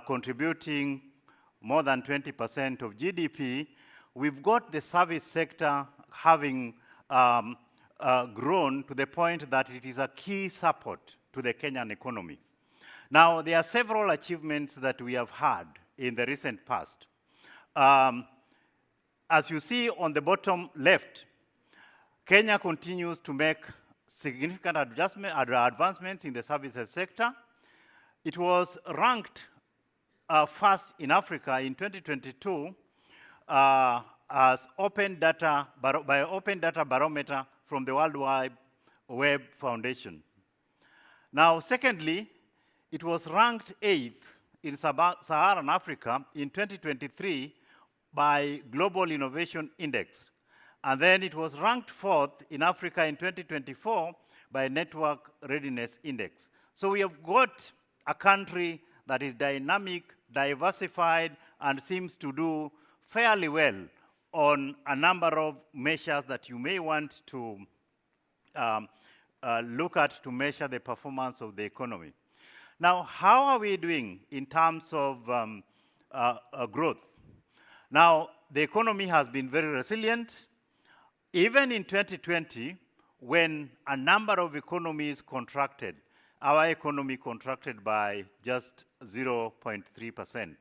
contributing more than 20% of GDP. We've got the service sector having grown to the point that it is a key support to the Kenyan economy. Now, there are several achievements that we have had in the recent past. As you see on the bottom left, Kenya continues to make significant advancements in the services sector. It was ranked first in Africa in 2022 as open data by Open Data Barometer from the World Wide Web Foundation. Now, secondly, it was ranked 8th in Sub-Saharan Africa in 2023 by Global Innovation Index. And then it was ranked 4th in Africa in 2024 by Network Readiness Index. So we have got a country that is dynamic, diversified, and seems to do fairly well on a number of measures that you may want to look at to measure the performance of the economy. Now, how are we doing in terms of growth? Now, the economy has been very resilient. Even in 2020, when a number of economies contracted, our economy contracted by just 0.3%.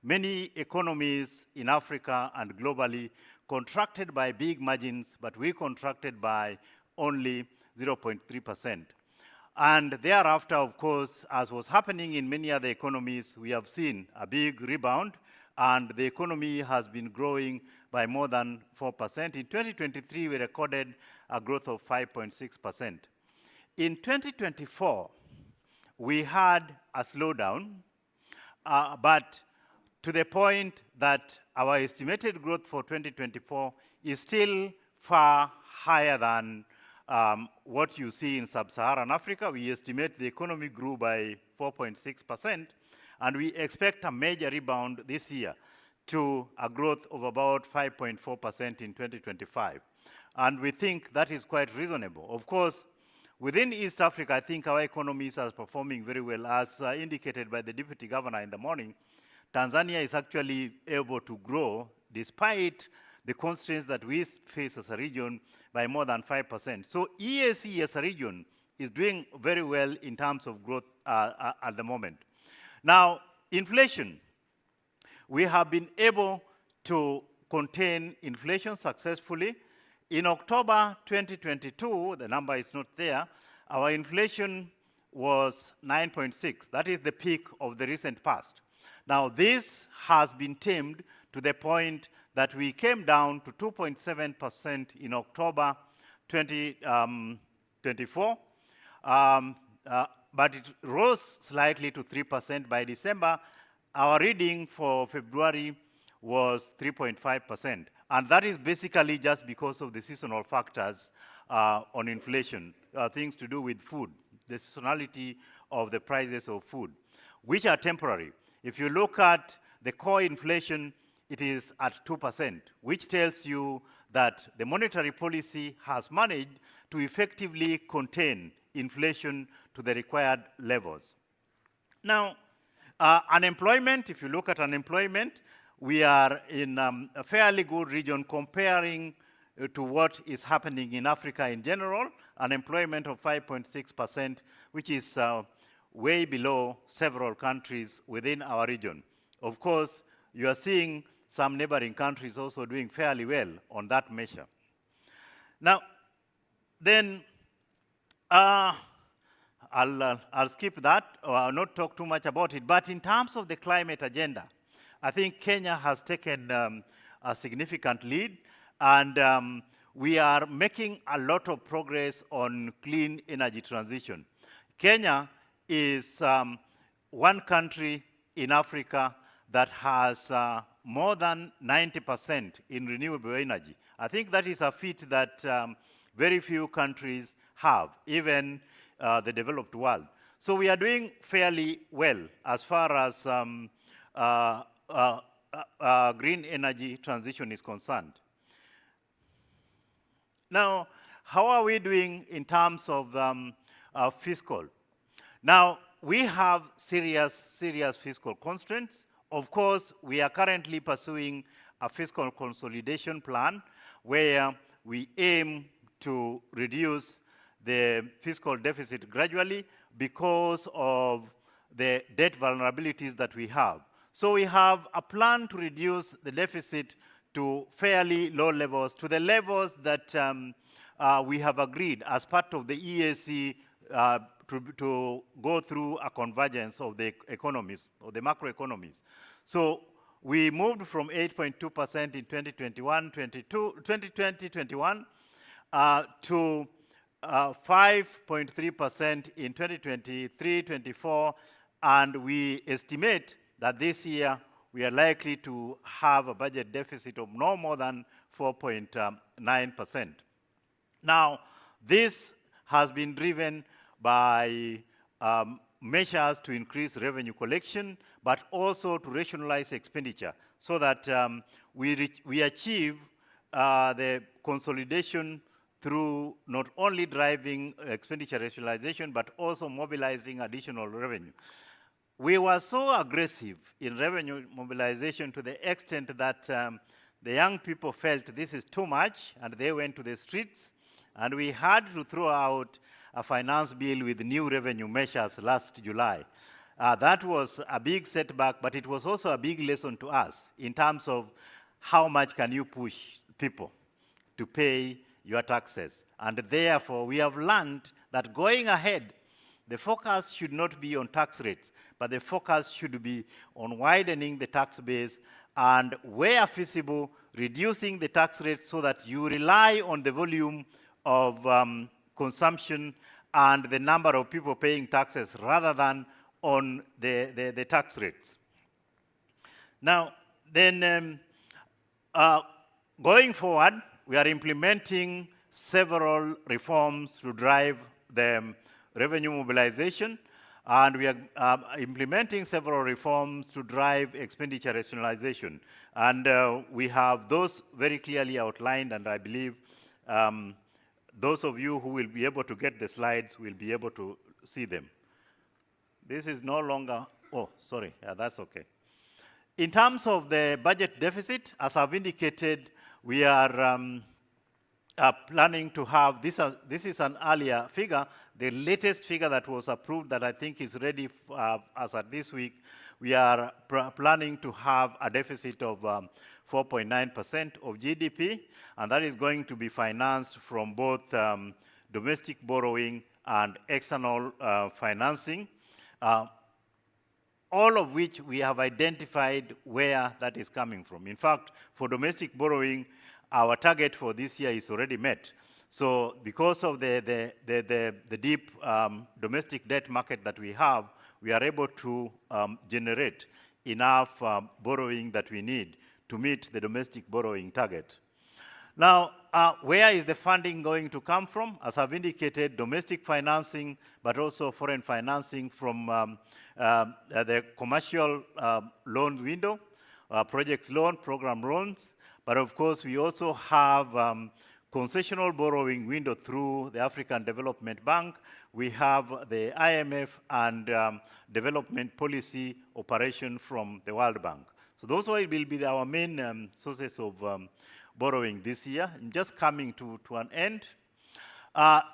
Many economies in Africa and globally contracted by big margins, but we contracted by only 0.3%. And thereafter, of course, as was happening in many other economies, we have seen a big rebound, and the economy has been growing by more than 4%. In 2023, we recorded a growth of 5.6%. In 2024, we had a slowdown, but to the point that our estimated growth for 2024 is still far higher than what you see in Sub-Saharan Africa. We estimate the economy grew by 4.6%, and we expect a major rebound this year to a growth of about 5.4% in 2025. And we think that is quite reasonable. Of course, within East Africa, I think our economies are performing very well. As indicated by the Deputy Governor in the morning, Tanzania is actually able to grow despite the constraints that we face as a region by more than 5%. So EAC as a region is doing very well in terms of growth at the moment. Now, inflation. We have been able to contain inflation successfully. In October 2022, the number is not there, our inflation was 9.6. That is the peak of the recent past. Now, this has been tamed to the point that we came down to 2.7% in October 2024, but it rose slightly to 3% by December. Our reading for February was 3.5%, and that is basically just because of the seasonal factors on inflation, things to do with food, the seasonality of the prices of food, which are temporary. If you look at the core inflation, it is at 2%, which tells you that the monetary policy has managed to effectively contain inflation to the required levels. Now, unemployment, if you look at unemployment, we are in a fairly good region comparing to what is happening in Africa in general, unemployment of 5.6%, which is way below several countries within our region. Of course, you are seeing some neighboring countries also doing fairly well on that measure. Now, then, I'll skip that, or I'll not talk too much about it, but in terms of the climate agenda, I think Kenya has taken a significant lead, and we are making a lot of progress on clean energy transition. Kenya is one country in Africa that has more than 90% in renewable energy. I think that is a feat that very few countries have, even the developed world. So we are doing fairly well as far as green energy transition is concerned. Now, how are we doing in terms of fiscal? Now, we have serious fiscal constraints. Of course, we are currently pursuing a fiscal consolidation plan where we aim to reduce the fiscal deficit gradually because of the debt vulnerabilities that we have. So we have a plan to reduce the deficit to fairly low levels, to the levels that we have agreed as part of the EAC to go through a convergence of the economies, of the macroeconomies. So we moved from 8.2% in 2020-21 to 5.3% in 2023-24, and we estimate that this year we are likely to have a budget deficit of no more than 4.9%. Now, this has been driven by measures to increase revenue collection, but also to rationalize expenditure so that we achieve the consolidation through not only driving expenditure rationalization, but also mobilizing additional revenue. We were so aggressive in revenue mobilization to the extent that the young people felt this is too much, and they went to the streets, and we had to throw out a finance bill with new revenue measures last July. That was a big setback, but it was also a big lesson to us in terms of how much can you push people to pay your taxes. And therefore, we have learned that going ahead, the focus should not be on tax rates, but the focus should be on widening the tax base and, where feasible, reducing the tax rates so that you rely on the volume of consumption and the number of people paying taxes rather than on the tax rates. Now, then going forward, we are implementing several reforms to drive the revenue mobilization, and we are implementing several reforms to drive expenditure rationalization. And we have those very clearly outlined, and I believe those of you who will be able to get the slides will be able to see them. This is no longer, oh, sorry, yeah, that's okay. In terms of the budget deficit, as I've indicated, we are planning to have, this is an earlier figure, the latest figure that was approved that I think is ready as of this week. We are planning to have a deficit of 4.9% of GDP, and that is going to be financed from both domestic borrowing and external financing, all of which we have identified where that is coming from. In fact, for domestic borrowing, our target for this year is already met. So because of the deep domestic debt market that we have, we are able to generate enough borrowing that we need to meet the domestic borrowing target. Now, where is the funding going to come from? As I've indicated, domestic financing, but also foreign financing from the commercial loan window, project loan, program loans. But of course, we also have concessional borrowing window through the African Development Bank. We have the IMF and development policy operation from the World Bank. So those will be our main sources of borrowing this year, just coming to an end.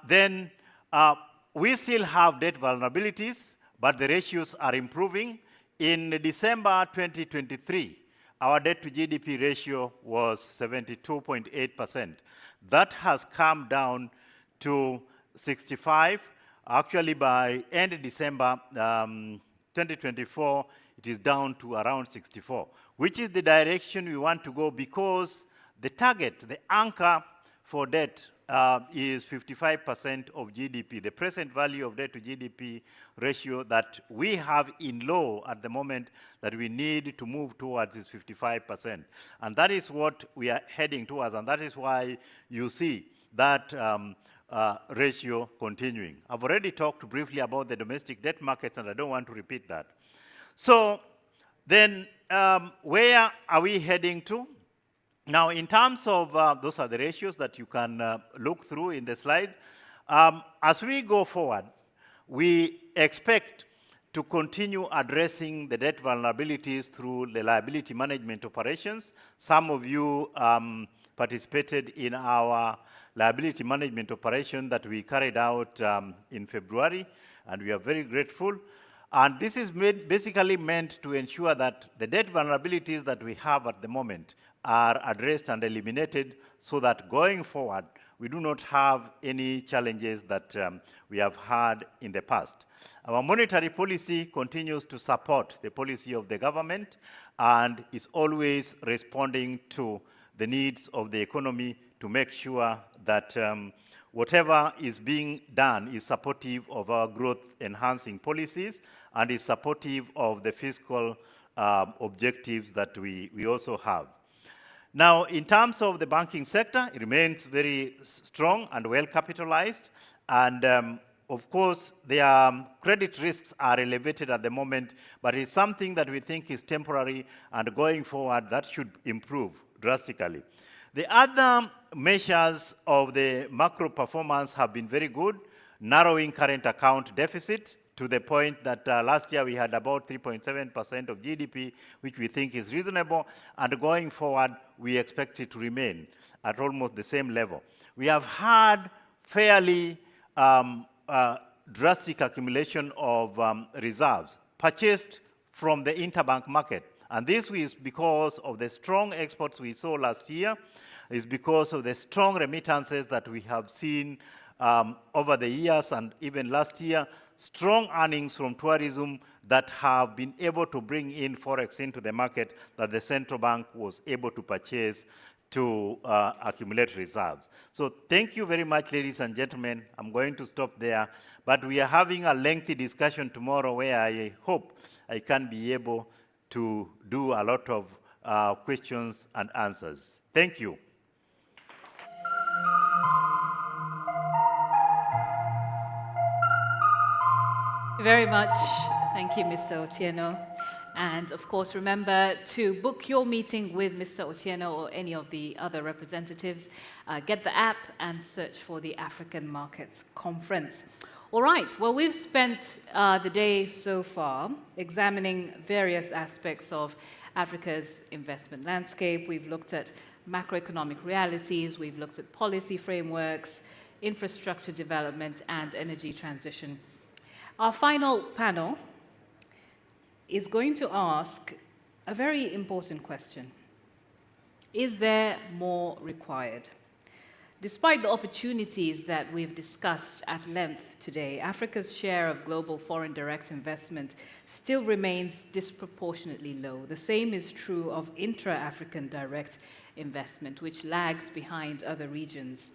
Then we still have debt vulnerabilities, but the ratios are improving. In December 2023, our debt to GDP ratio was 72.8%. That has come down to 65. Actually, by end of December 2024, it is down to around 64, which is the direction we want to go because the target, the anchor for debt is 55% of GDP. The present value of debt to GDP ratio that we have in law at the moment that we need to move towards is 55%. And that is what we are heading towards, and that is why you see that ratio continuing. I've already talked briefly about the domestic debt markets, and I don't want to repeat that. So then where are we heading to? Now, in terms of, those are the ratios that you can look through in the slides. As we go forward, we expect to continue addressing the debt vulnerabilities through the liability management operations. Some of you participated in our liability management operation that we carried out in February, and we are very grateful. And this is basically meant to ensure that the debt vulnerabilities that we have at the moment are addressed and eliminated so that going forward, we do not have any challenges that we have had in the past. Our monetary policy continues to support the policy of the government and is always responding to the needs of the economy to make sure that whatever is being done is supportive of our growth-enhancing policies and is supportive of the fiscal objectives that we also have. Now, in terms of the banking sector, it remains very strong and well capitalized, and of course, their credit risks are elevated at the moment, but it's something that we think is temporary, and going forward, that should improve drastically. The other measures of the macro performance have been very good, narrowing current account deficit to the point that last year we had about 3.7% of GDP, which we think is reasonable, and going forward, we expect it to remain at almost the same level. We have had fairly drastic accumulation of reserves purchased from the interbank market. And this is because of the strong exports we saw last year, is because of the strong remittances that we have seen over the years and even last year, strong earnings from tourism that have been able to bring in forex into the market that the central bank was able to purchase to accumulate reserves. So thank you very much, ladies and gentlemen. I'm going to stop there, but we are having a lengthy discussion tomorrow where I hope I can be able to do a lot of questions and answers. Thank you. Very much. Thank you, Mr. Otieno. And of course, remember to book your meeting with Mr. Otieno or any of the other representatives. Get the app and search for the African Markets Conference. All right, well, we've spent the day so far examining various aspects of Africa's investment landscape. We've looked at macroeconomic realities, we've looked at policy frameworks, infrastructure development, and energy transition. Our final panel is going to ask a very important question. Is there more required? Despite the opportunities that we've discussed at length today, Africa's share of global foreign direct investment still remains disproportionately low. The same is true of intra-African direct investment, which lags behind other regions.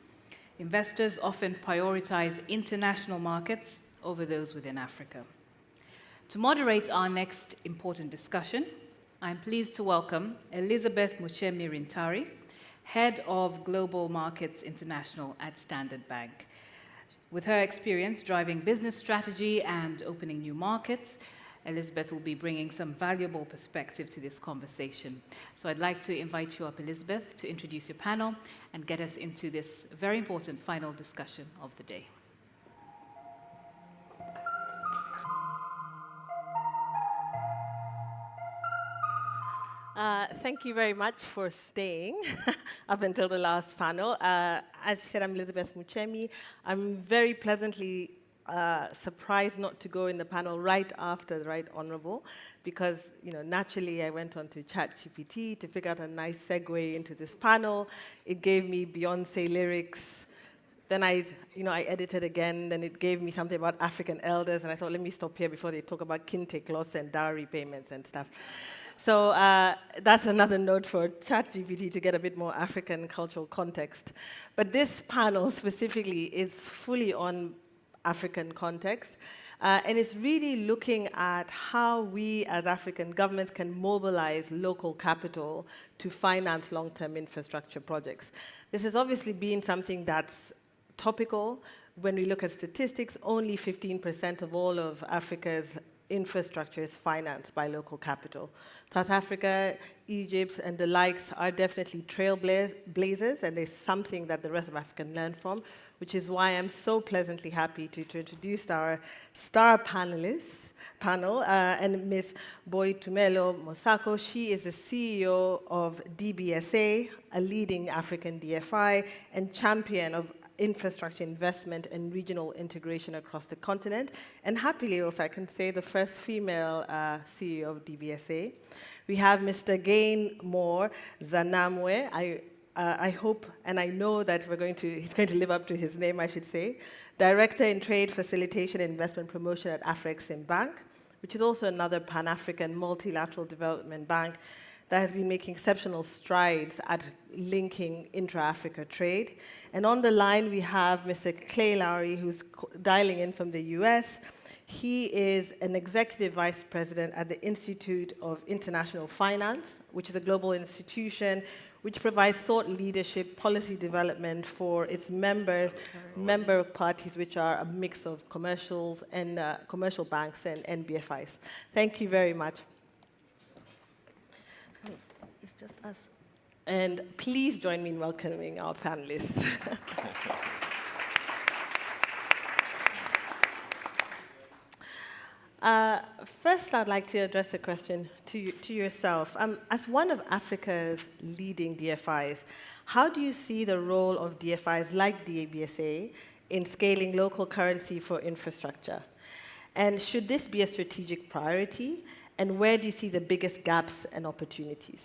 Investors often prioritize international markets over those within Africa. To moderate our next important discussion, I'm pleased to welcome Elizabeth Muchemi-Rintari, Head of Global Markets International at Standard Bank. With her experience driving business strategy and opening new markets, Elizabeth will be bringing some valuable perspective to this conversation. So I'd like to invite you up, Elizabeth, to introduce your panel and get us into this very important final discussion of the day. Thank you very much for staying up until the last panel. As you said, I'm Elizabeth Muchemi. I'm very pleasantly surprised not to go in the panel right after the Right Honourable, because naturally I went on to ChatGPT to figure out a nice segue into this panel. It gave me Beyonce lyrics. Then I edited again, then it gave me something about African elders, and I thought, let me stop here before they talk about kintake loss and dowry payments and stuff. So that's another note for ChatGPT to get a bit more African cultural context. But this panel specifically is fully on African context, and it's really looking at how we as African governments can mobilize local capital to finance long-term infrastructure projects. This has obviously been something that's topical. When we look at statistics, only 15% of all of Africa's infrastructure is financed by local capital. South Africa, Egypt, and the likes are definitely trailblazers, and there's something that the rest of Africa can learn from, which is why I'm so pleasantly happy to introduce our star panelists. panel, and Ms. Boitumelo Mosako. She is the CEO of DBSA, a leading African DFI and champion of infrastructure investment and regional integration across the continent. And happily also, I can say, the first female CEO of DBSA. We have Mr. Gain Moore Zanamwe. I hope and I know that he's going to live up to his name, I should say. Director in Trade Facilitation and Investment Promotion at Afrexim Bank, which is also another Pan-African multilateral development bank that has been making exceptional strides at linking intra-Africa trade. And on the line, we have Mr. Clay Lowry, who's dialing in from the US. He is an executive vice president at the Institute of International Finance, which is a global institution which provides thought leadership, policy development for its member parties, which are a mix of commercials and commercial banks and DFIs. Thank you very much. It's just us. And please join me in welcoming our panelists. First, I'd like to address a question to yourself. As one of Africa's leading DFIs, how do you see the role of DFIs like DBSA in scaling local currency for infrastructure? And should this be a strategic priority? And where do you see the biggest gaps and opportunities?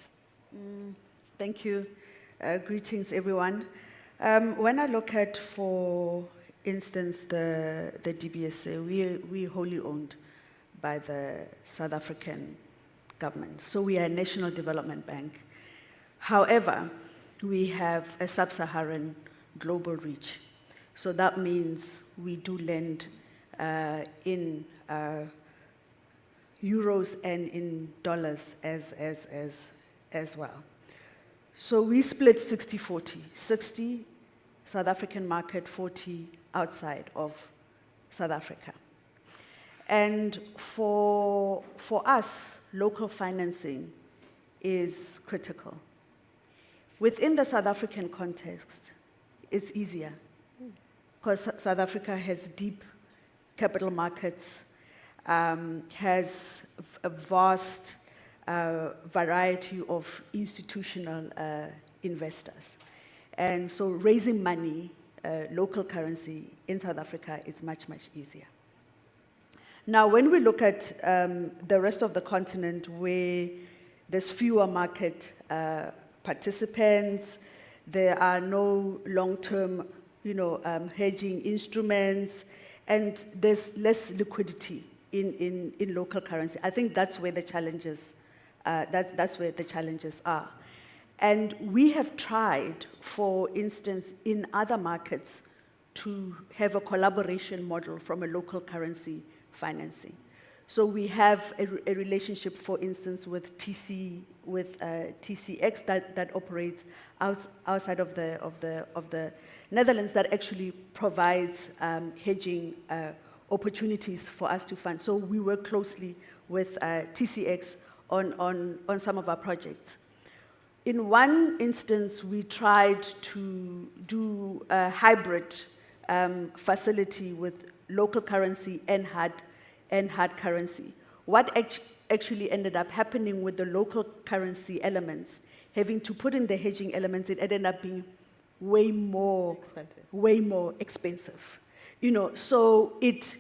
Thank you. Greetings, everyone. When I look at, for instance, the DBSA, we're wholly owned by the South African government. So we are a national development bank. However, we have a sub-Saharan global reach. So that means we do lend in euros and in dollars as well. So we split 60-40, 60 South African market, 40 outside of South Africa. And for us, local financing is critical. Within the South African context, it's easier because South Africa has deep capital markets, has a vast variety of institutional investors. And so raising money, local currency in South Africa is much, much easier. Now, when we look at the rest of the continent where there's fewer market participants, there are no long-term hedging instruments, and there's less liquidity in local currency. I think that's where the challenges that's where the challenges are. And we have tried, for instance, in other markets to have a collaboration model from a local currency financing. So we have a relationship, for instance, with TCX that operates outside of the Netherlands, that actually provides hedging opportunities for us to fund. So we work closely with TCX on some of our projects. In one instance, we tried to do a hybrid facility with local currency and hard currency. What actually ended up happening with the local currency elements, having to put in the hedging elements, it ended up being way more expensive. So it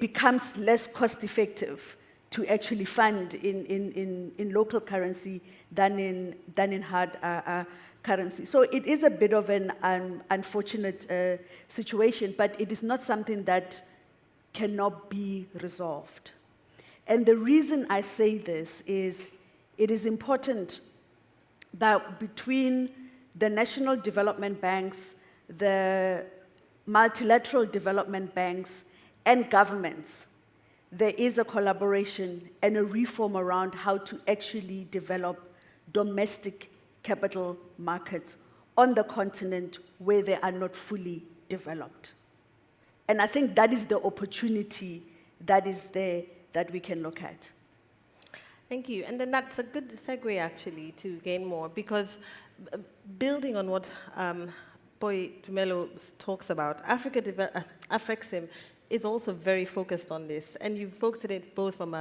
becomes less cost effective to actually fund in local currency than in hard currency. So it is a bit of an unfortunate situation, but it is not something that cannot be resolved. And the reason I say this is it is important that between the national development banks, the multilateral development banks, and governments, there is a collaboration and a reform around how to actually develop domestic capital markets on the continent where they are not fully developed. And I think that is the opportunity that is there that we can look at. Thank you. And then that's a good segue, actually, to gain more, because building on what Boitumelo talks about, Afrexim is also very focused on this, and you've focused on it both from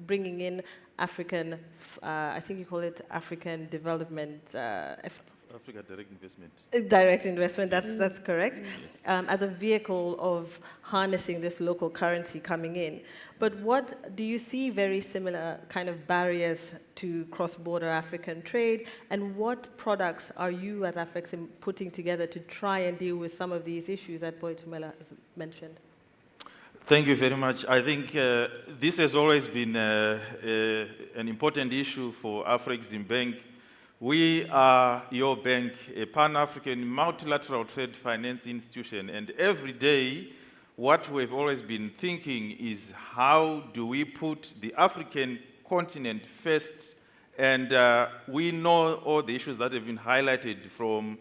bringing in African, I think you call it African development, Africa direct investment. Direct investment, that's correct, as a vehicle of harnessing this local currency coming in. But what do you see very similar kind of barriers to cross-border African trade, and what products are you as African putting together to try and deal with some of these issues that Boitumela has mentioned? Thank you very much. I think this has always been an important issue for Afreximbank. We are your bank, a Pan-African multilateral trade finance institution, and every day what we've always been thinking is how do we put the African continent first, and we know all the issues that have been highlighted, from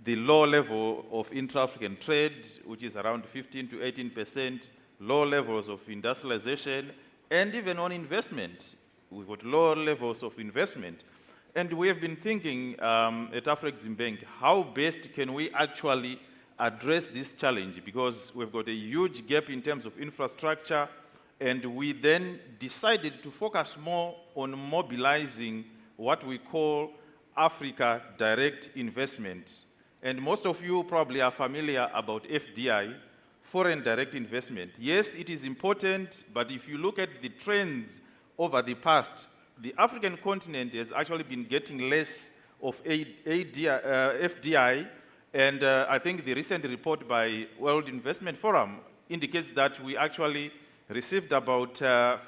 the low level of intra-African trade, which is around 15 to 18%, low levels of industrialization, and even on investment. We've got low levels of investment. And we have been thinking at Afreximbank, how best can we actually address this challenge, because we've got a huge gap in terms of infrastructure, and we then decided to focus more on mobilizing what we call Africa direct investment. And most of you probably are familiar about FDI, foreign direct investment. Yes, it is important, but if you look at the trends over the past, the African continent has actually been getting less of FDI, and I think the recent report by World Investment Forum indicates that we actually received about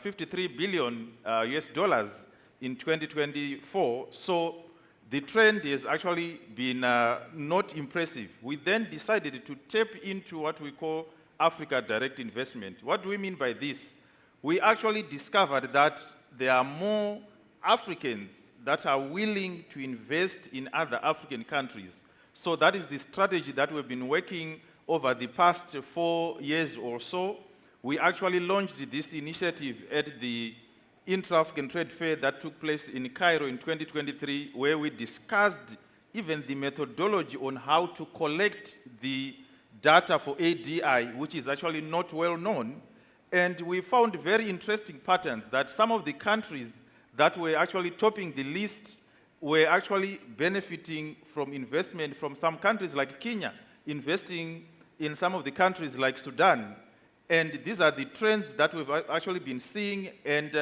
53 billion US dollars in 2024. So the trend has actually been not impressive. We then decided to tap into what we call Africa direct investment. What do we mean by this? We actually discovered that there are more Africans that are willing to invest in other African countries. So that is the strategy that we've been working over the past 4 years or so. We actually launched this initiative at the Intra-African Trade Fair that took place in Cairo in 2023, where we discussed even the methodology on how to collect the data for ADI, which is actually not well known. And we found very interesting patterns that some of the countries that were actually topping the list were actually benefiting from investment from some countries like Kenya, investing in some of the countries like Sudan. And these are the trends that we've actually been seeing. And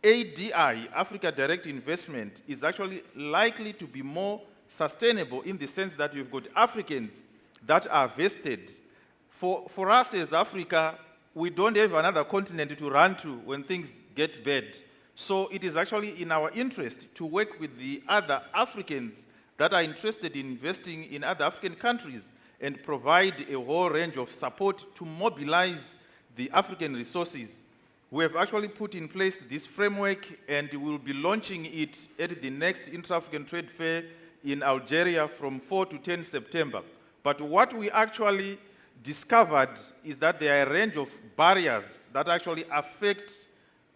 ADI, Africa Direct Investment, is actually likely to be more sustainable in the sense that we've got Africans that are vested. For us as Africa, we don't have another continent to run to when things get bad. So it is actually in our interest to work with the other Africans that are interested in investing in other African countries and provide a whole range of support to mobilize the African resources. We have actually put in place this framework, and we will be launching it at the next Intra-African Trade Fair in Algeria from 4 to 10 September. But what we actually discovered is that there are a range of barriers that actually affect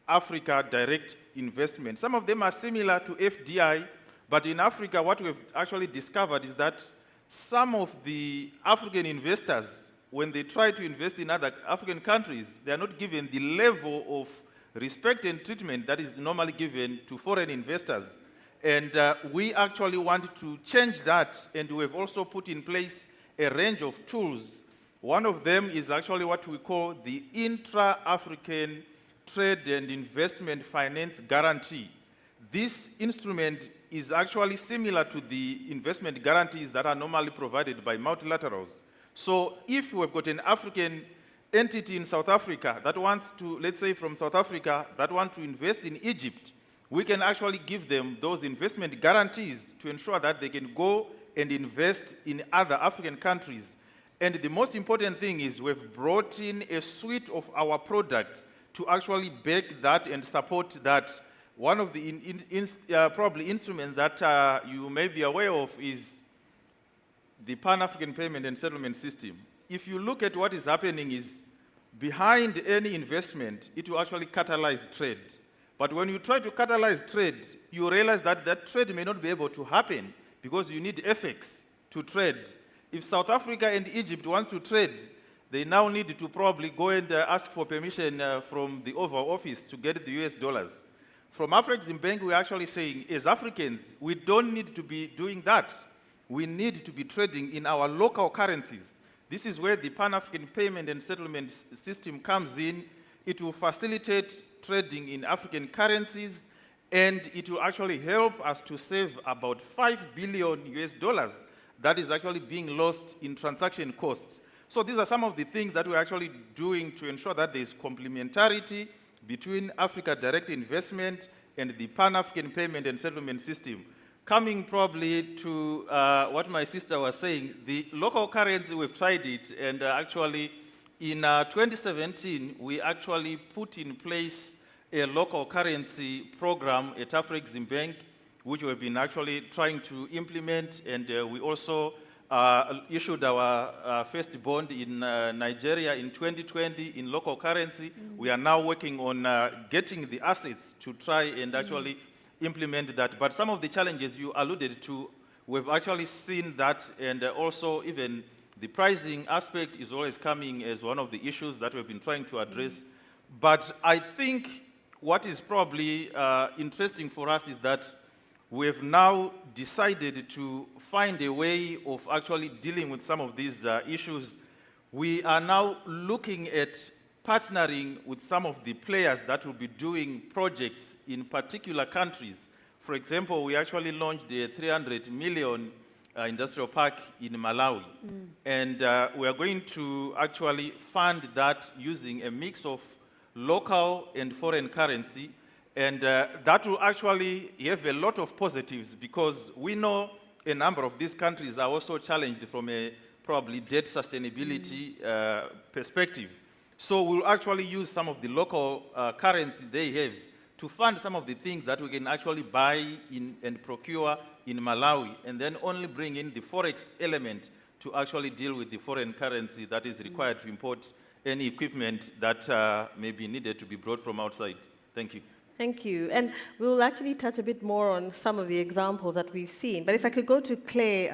Africa direct investment. Some of them are similar to FDI, but in Africa, what we've actually discovered is that some of the African investors, when they try to invest in other African countries, they are not given the level of respect and treatment that is normally given to foreign investors. And we actually want to change that, and we have also put in place a range of tools. One of them is actually what we call the Intra-African Trade and Investment Finance Guarantee. This instrument is actually similar to the investment guarantees that are normally provided by multilaterals. So if we've got an African entity in South Africa that wants to, let's say from South Africa, that want to invest in Egypt, we can actually give them those investment guarantees to ensure that they can go and invest in other African countries. And the most important thing is we've brought in a suite of our products to actually back that and support that. One of the probably instruments that you may be aware of is the Pan-African Payment and Settlement System. If you look at what is happening is, behind any investment, it will actually catalyze trade. But when you try to catalyze trade, you realize that that trade may not be able to happen because you need FX to trade. If South Africa and Egypt want to trade, they now need to probably go and ask for permission from the Oval Office to get the US dollars. From Afreximbank, we're actually saying, as Africans, we don't need to be doing that. We need to be trading in our local currencies. This is where the Pan-African payment and settlement system comes in. It will facilitate trading in African currencies, and it will actually help us to save about $5 billion US dollars that is actually being lost in transaction costs. So these are some of the things that we're actually doing to ensure that there is complementarity between Africa direct investment and the Pan-African payment and settlement system. Coming probably to what my sister was saying, the local currency, we've tried it, and actually in 2017, we actually put in place a local currency program at Afreximbank, which we've been actually trying to implement, and we also issued our first bond in Nigeria in 2020 in local currency. We are now working on getting the assets to try and actually implement that. But some of the challenges you alluded to, we've actually seen that, and also even the pricing aspect is always coming as one of the issues that we've been trying to address. But I think what is probably interesting for us is that we've now decided to find a way of actually dealing with some of these issues. We are now looking at partnering with some of the players that will be doing projects in particular countries. For example, we actually launched a 300 million industrial park in Malawi. And we are going to actually fund that using a mix of local and foreign currency. And that will actually have a lot of positives, because we know a number of these countries are also challenged from a probably debt sustainability perspective. So we'll actually use some of the local currency they have to fund some of the things that we can actually buy in and procure in Malawi, and then only bring in the forex element to actually deal with the foreign currency that is required to import any equipment that may be needed to be brought from outside. Thank you. Thank you. And we'll actually touch a bit more on some of the examples that we've seen. But if I could go to Clay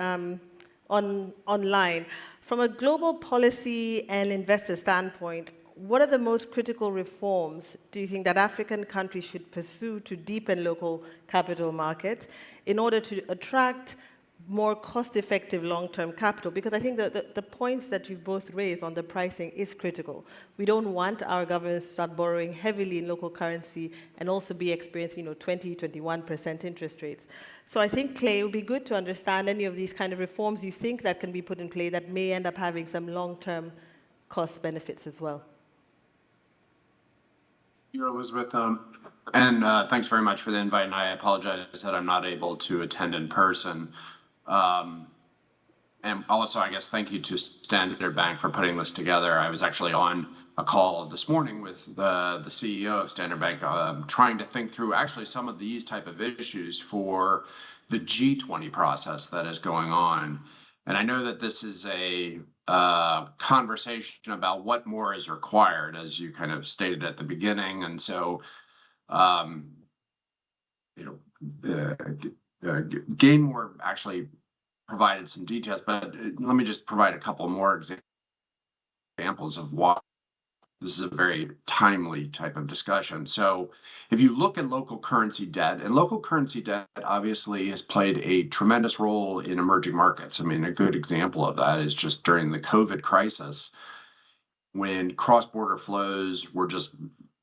online. From a global policy and investor standpoint, what are the most critical reforms do you think that African countries should pursue to deepen local capital markets in order to attract more cost-effective long-term capital? Because I think that the points that you've both raised on the pricing is critical. We don't want our governments to start borrowing heavily in local currency and also be experiencing 20, 21% interest rates. So I think, Clay, it would be good to understand any of these kind of reforms you think that can be put in play that may end up having some long-term cost benefits as well. You, Elizabeth, and thanks very much for the invite, and I apologize that I'm not able to attend in person. And also, I guess, thank you to Standard Bank for putting this together. I was actually on a call this morning with the CEO of Standard Bank, trying to think through actually some of these type of issues for the G20 process that is going on. And I know that this is a conversation about what more is required, as you kind of stated at the beginning. And so, Gainmore actually provided some details, but let me just provide a couple more examples of why this is a very timely type of discussion. So if you look at local currency debt, and local currency debt obviously has played a tremendous role in emerging markets. I mean, a good example of that is just during the COVID crisis, when cross-border flows were just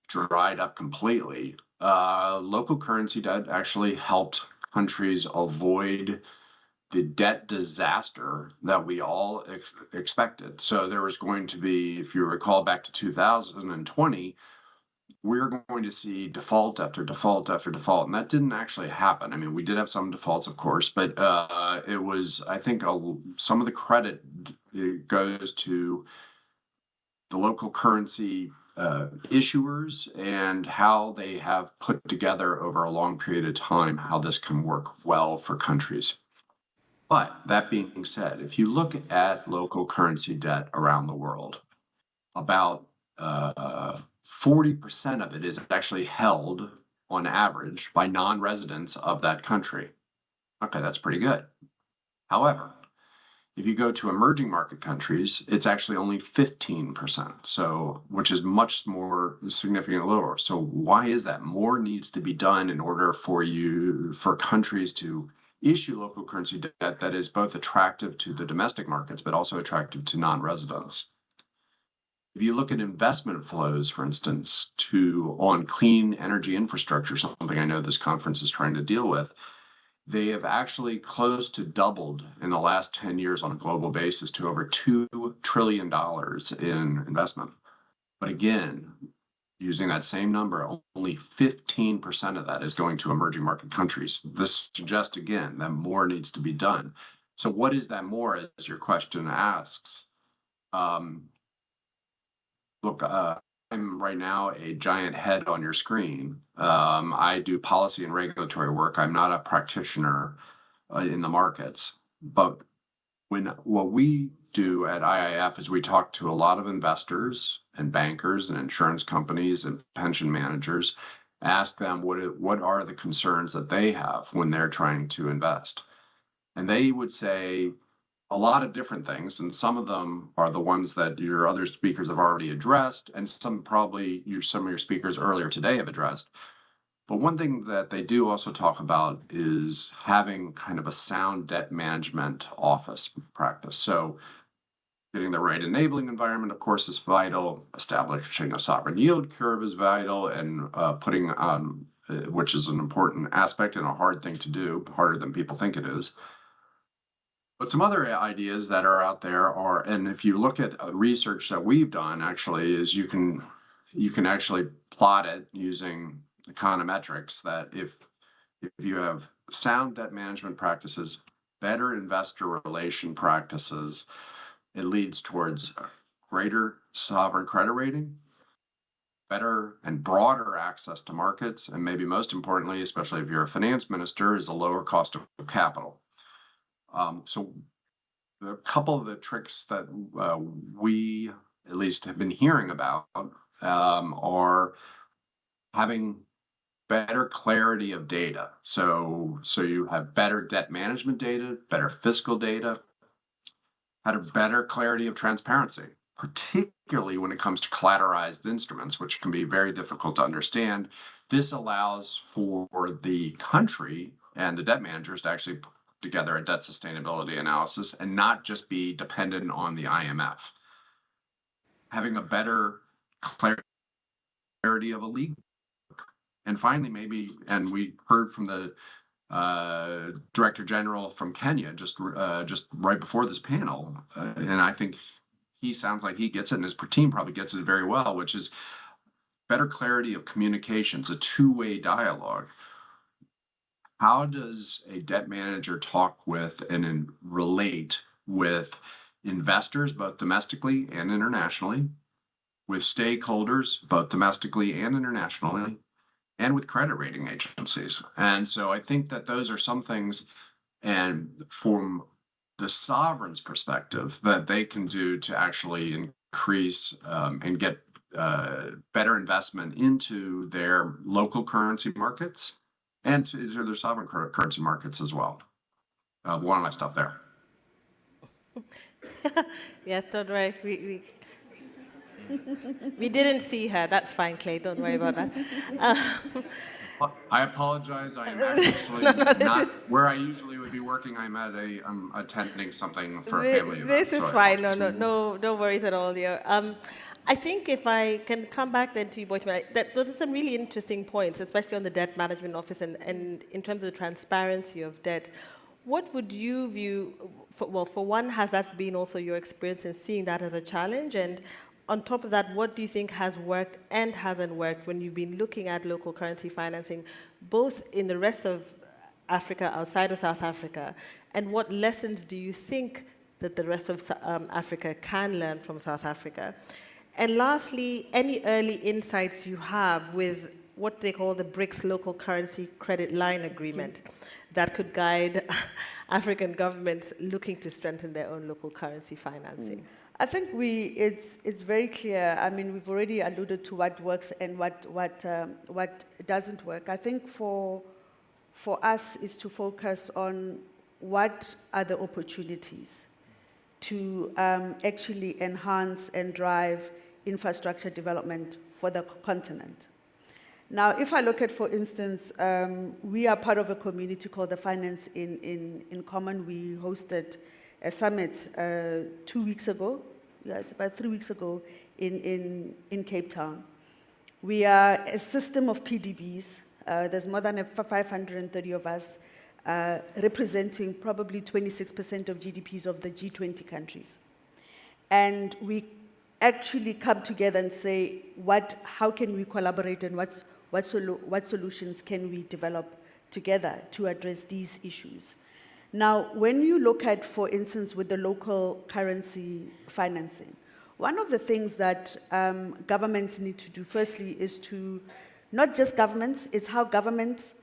dried up completely. Local currency debt actually helped countries avoid the debt disaster that we all expected. So there was going to be, if you recall back to 2020, we're going to see default after default after default, and that didn't actually happen. I mean, we did have some defaults, of course, but it was, I think, some of the credit goes to the local currency issuers and how they have put together over a long period of time how this can work well for countries. But that being said, if you look at local currency debt around the world, about 40% of it is actually held on average by non-residents of that country. Okay, that's pretty good. However, If you go to emerging market countries, it's actually only 15%, so which is much more significantly lower. So why is that? More needs to be done in order for countries to issue local currency debt that is both attractive to the domestic markets, but also attractive to non-residents. If you look at investment flows, for instance, on clean energy infrastructure, something I know this conference is trying to deal with, they have actually close to doubled in the last 10 years on a global basis to over $2 trillion in investment. But again, using that same number, only 15% of that is going to emerging market countries. This suggests, again, that more needs to be done. So what is that more, as your question asks? Look, I'm right now a giant head on your screen. I do policy and regulatory work. I'm not a practitioner in the markets. But what we do at IIF is we talk to a lot of investors and bankers and insurance companies and pension managers, ask them what are the concerns that they have when they're trying to invest. And they would say a lot of different things, and some of them are the ones that your other speakers have already addressed, and some of your speakers earlier today have addressed. But one thing that they do also talk about is having kind of a sound debt management office practice. So getting the right enabling environment, of course, is vital. Establishing a sovereign yield curve is vital, and putting on, which is an important aspect and a hard thing to do, harder than people think it is. But some other ideas that are out there are, and if you look at research that we've done, actually, is you can actually plot it using econometrics, that if you have sound debt management practices, better investor relation practices, it leads towards greater sovereign credit rating, better and broader access to markets, and maybe most importantly, especially if you're a finance minister, is a lower cost of capital. So a couple of the tricks that we at least have been hearing about are having better clarity of data. So you have better debt management data, better fiscal data, had a better clarity of transparency, particularly when it comes to collateralized instruments, which can be very difficult to understand. This allows for the country and the debt managers to actually put together a debt sustainability analysis and not just be dependent on the IMF. Having a better clarity of a legal. And finally, maybe, and we heard from the Director General from Kenya just right before this panel, and I think he sounds like he gets it, and his team probably gets it very well, which is better clarity of communications, a two-way dialogue. How does a debt manager talk with and relate with investors, both domestically and internationally, with stakeholders, both domestically and internationally, and with credit rating agencies? And so I think that those are some things, and from the sovereign's perspective, that they can do to actually increase and get better investment into their local currency markets and to their sovereign currency markets as well. Why don't I stop there? Yes, don't worry. We didn't see her. That's fine, Clay. Don't worry about that. I apologize. I am actually not where I usually would be working. I'm attending something for a family event. This is fine. No worries at all here. I think if I can come back then to you, Boyce, those are some really interesting points, especially on the debt management office and in terms of the transparency of debt. What would you view, for one, has that been also your experience in seeing that as a challenge? And on top of that, what do you think has worked and hasn't worked when you've been looking at local currency financing, both in the rest of Africa, outside of South Africa? And what lessons do you think that the rest of Africa can learn from South Africa? And lastly, any early insights you have with what they call the BRICS Local Currency Credit Line Agreement that could guide African governments looking to strengthen their own local currency financing? I think it's very clear. I mean, we've already alluded to what works and what doesn't work. I think for us is to focus on what are the opportunities to actually enhance and drive infrastructure development for the continent. Now, if I look at, for instance, we are part of a community called the Finance in Common. We hosted a summit 2 weeks ago, about 3 weeks ago in Cape Town. We are a system of PDBs. There's more than 530 of us, representing probably 26% of GDPs of the G20 countries. And we actually come together and say, how can we collaborate and what solutions can we develop together to address these issues? Now, when you look at, for instance, with the local currency financing, one of the things that governments need to do firstly is to, not just governments, it's how governments,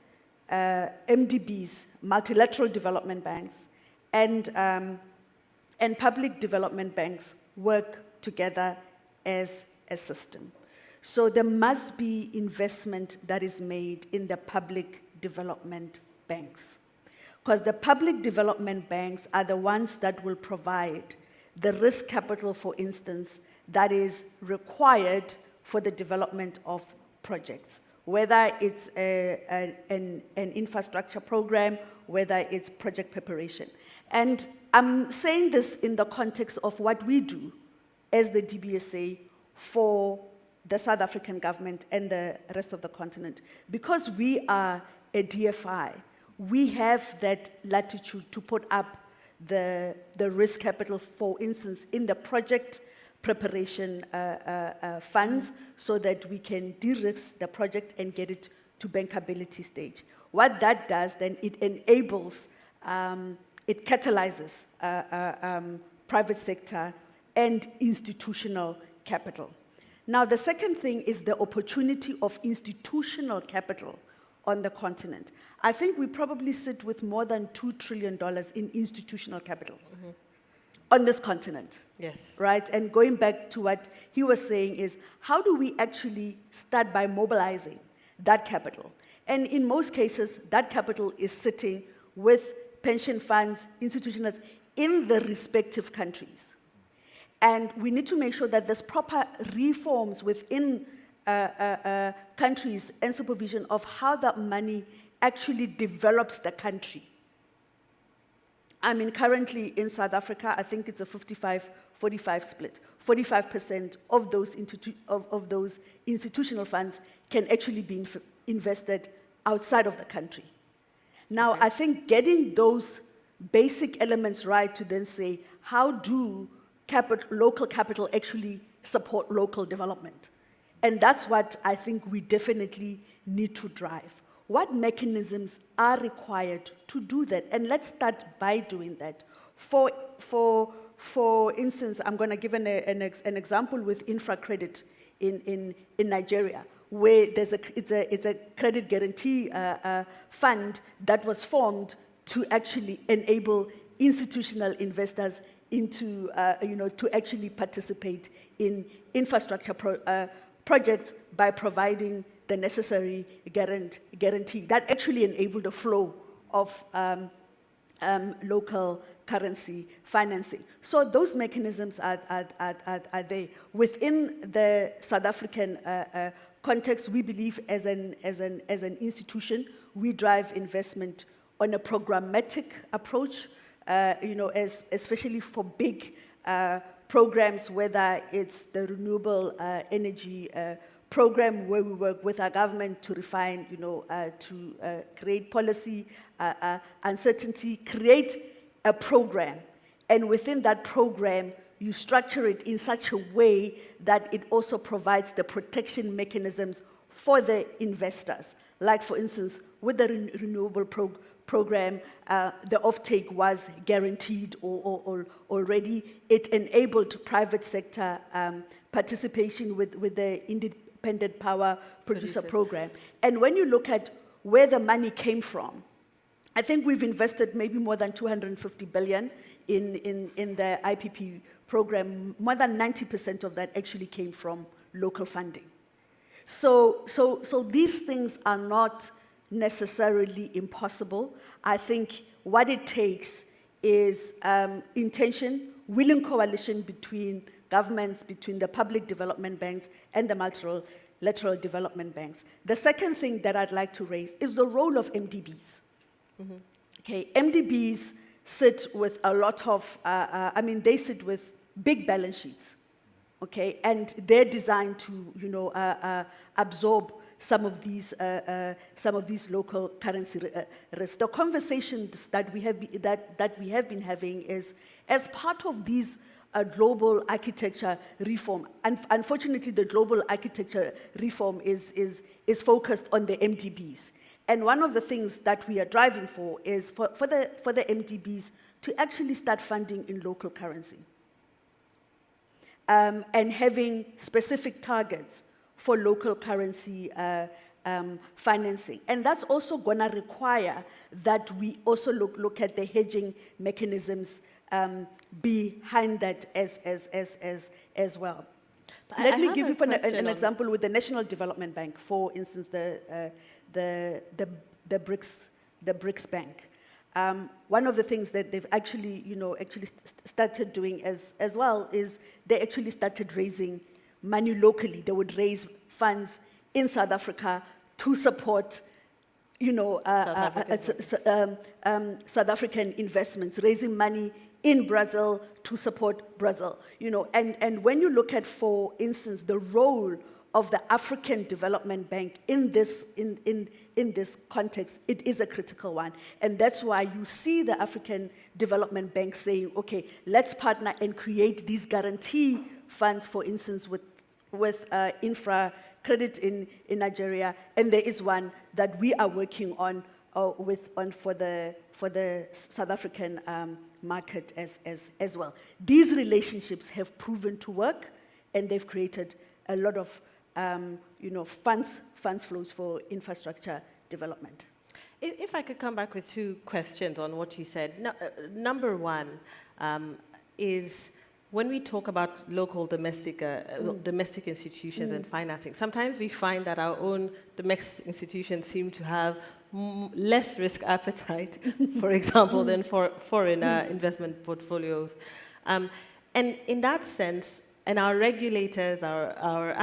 MDBs, multilateral development banks, and public development banks work together as a system. So there must be investment that is made in the public development banks, because the public development banks are the ones that will provide the risk capital, for instance, that is required for the development of projects, whether it's an infrastructure program, whether it's project preparation. And I'm saying this in the context of what we do as the DBSA for the South African government and the rest of the continent. Because we are a DFI, we have that latitude to put up the risk capital, for instance, in the project preparation funds, so that we de-risk the project and get it to bankability stage. What that does, then it enables, it catalyzes private sector and institutional capital. Now, the second thing is the opportunity of institutional capital on the continent. I think we probably sit with more than $2 trillion in institutional capital on this continent. Yes. Right? And going back to what he was saying is, how do we actually start by mobilizing that capital? And in most cases, that capital is sitting with pension funds, institutions in the respective countries. And we need to make sure that there's proper reforms within countries and supervision of how that money actually develops the country. I mean, currently in South Africa, I think it's a 55-45 split. 45% of those institutional funds can actually be invested outside of the country. Now, I think getting those basic elements right to then say, how do local capital actually support local development? And that's what I think we definitely need to drive. What mechanisms are required to do that? And let's start by doing that. For instance, I'm going to give an example with infra credit in Nigeria, where it's a credit guarantee fund that was formed to actually enable institutional investors to actually participate in infrastructure projects by providing the necessary guarantee. That actually enabled a flow of local currency financing. So those mechanisms are there. Within the South African context, we believe as an institution, we drive investment on a programmatic approach, especially for big programs, whether it's the renewable energy program where we work with our government to refine, to create policy uncertainty, create a program. And within that program, you structure it in such a way that it also provides the protection mechanisms for the investors. Like, for instance, with the renewable program, the offtake was guaranteed or already. It enabled private sector participation with the independent power producer program. And when you look at where the money came from, I think we've invested maybe more than 250 billion in the IPP program. More than 90% of that actually came from local funding. So these things are not necessarily impossible. I think what it takes is intention, willing coalition between governments, between the public development banks and the multilateral development banks. The second thing that I'd like to raise is the role of MDBs. Okay, MDBs sit with a lot of, they sit with big balance sheets, okay, and they're designed to, absorb some of these local currency risks. The conversations that we have been having is, as part of these global architecture reform, and unfortunately, the global architecture reform is focused on the MDBs. And one of the things that we are driving for is for the MDBs to actually start funding in local currency, and having specific targets for local currency financing. And that's also going to require that we also look at the hedging mechanisms behind that as well. Let me give you an example with the National Development Bank, for instance, the BRICS Bank. One of the things that they've actually started doing as well is they actually started raising money locally. They would raise funds in South Africa to support, South African investments, raising money in Brazil to support Brazil. And when you look at, for instance, the role of the African Development Bank in this context, it is a critical one. And that's why you see the African Development Bank saying, okay, let's partner and create these guarantee funds, for instance, with infra credit in Nigeria, and there is one that we are working on for the South African market as well. These relationships have proven to work, and they've created a lot of funds flows for infrastructure development. If I could come back with two questions on what you said. Number one is, when we talk about local domestic institutions and financing, sometimes we find that our own domestic institutions seem to have less risk appetite, for example, than for foreign investment portfolios. And in that sense, and our regulators, our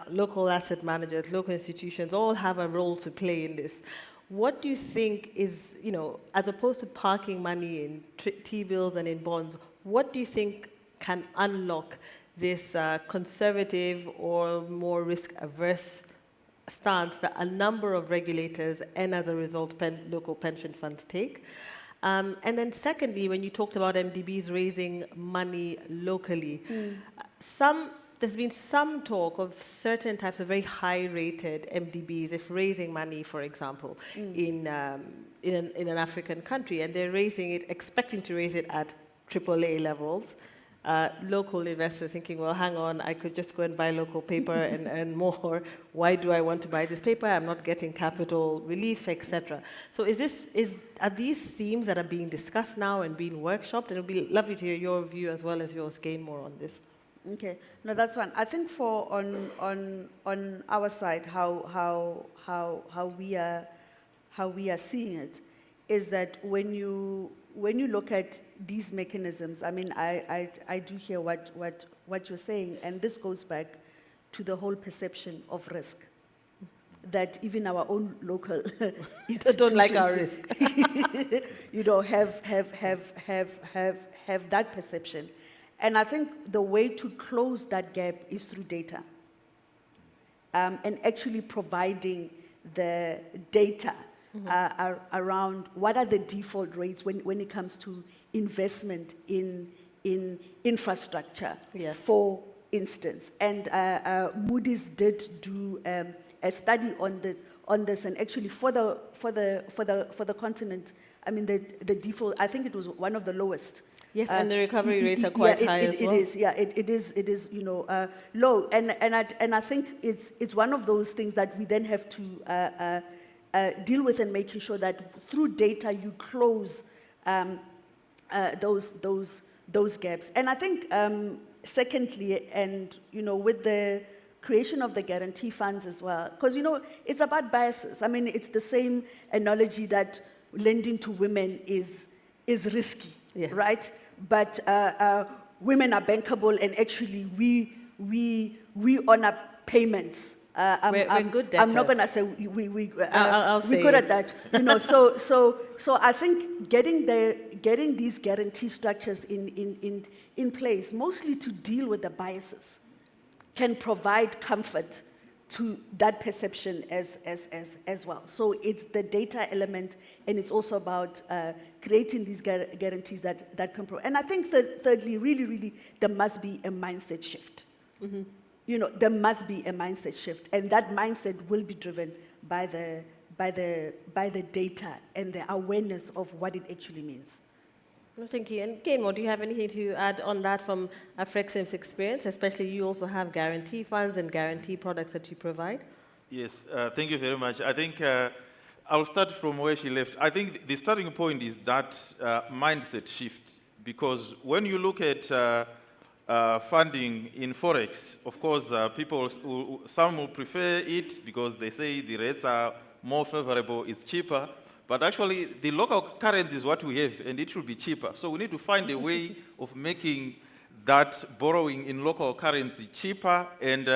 local asset managers, local institutions all have a role to play in this. What do you think is, as opposed to parking money in T-bills and in bonds, what do you think can unlock this conservative or more risk-averse stance that a number of regulators and, as a result, local pension funds take? And then secondly, when you talked about MDBs raising money locally, there's been some talk of certain types of very high-rated MDBs, if raising money, for example, in an African country, and they're expecting to raise it at AAA levels. Local investors thinking, well, hang on, I could just go and buy local paper and earn more. Why do I want to buy this paper? I'm not getting capital relief, etc. So are these themes that are being discussed now and being workshopped? And it would be lovely to hear your view as well as yours, Gain, more on this. Okay, no, that's one. I think on our side, how we are seeing it is that when you look at these mechanisms, I do hear what you're saying, and this goes back to the whole perception of risk, that even our own local institutions don't like our risk, have that perception. And I think the way to close that gap is through data, and actually providing the data around what are the default rates when it comes to investment in infrastructure, yes, for instance. And Moody's did do a study on this, and actually for the continent, the default, I think it was one of the lowest. Yes, and the recovery rates are quite high as well. It is low, and I think it's one of those things that we then have to deal with, and making sure that through data you close those gaps. And I think secondly, and with the creation of the guarantee funds as well, because it's about biases. It's the same analogy that lending to women is risky. Yes. right? But women are bankable, and actually we honor payments. We're good I'm not debtors. gonna say I'll we're say good it. at that. You know, so I think getting these guarantee structures in place, mostly to deal with the biases, can provide comfort to that perception as well. So it's the data element, and it's also about creating these guarantees that can provide. And I think thirdly, really, there must be a mindset shift. Mm-hmm. You know, there must be a mindset shift, and that mindset will be driven by the data and the awareness of what it actually means. Well, thank you. And Gainmore, do you have anything to add on that from Afrexim's experience? Especially you also have guarantee funds and guarantee products that you provide. Yes, thank you very much. I think I'll start from where she left. I think the starting point is that mindset shift, because when you look at funding in Forex, of course, some will prefer it because they say the rates are more favorable, it's cheaper. But actually, the local currency is what we have, and it should be cheaper. So we need to find a way of making that borrowing in local currency cheaper, and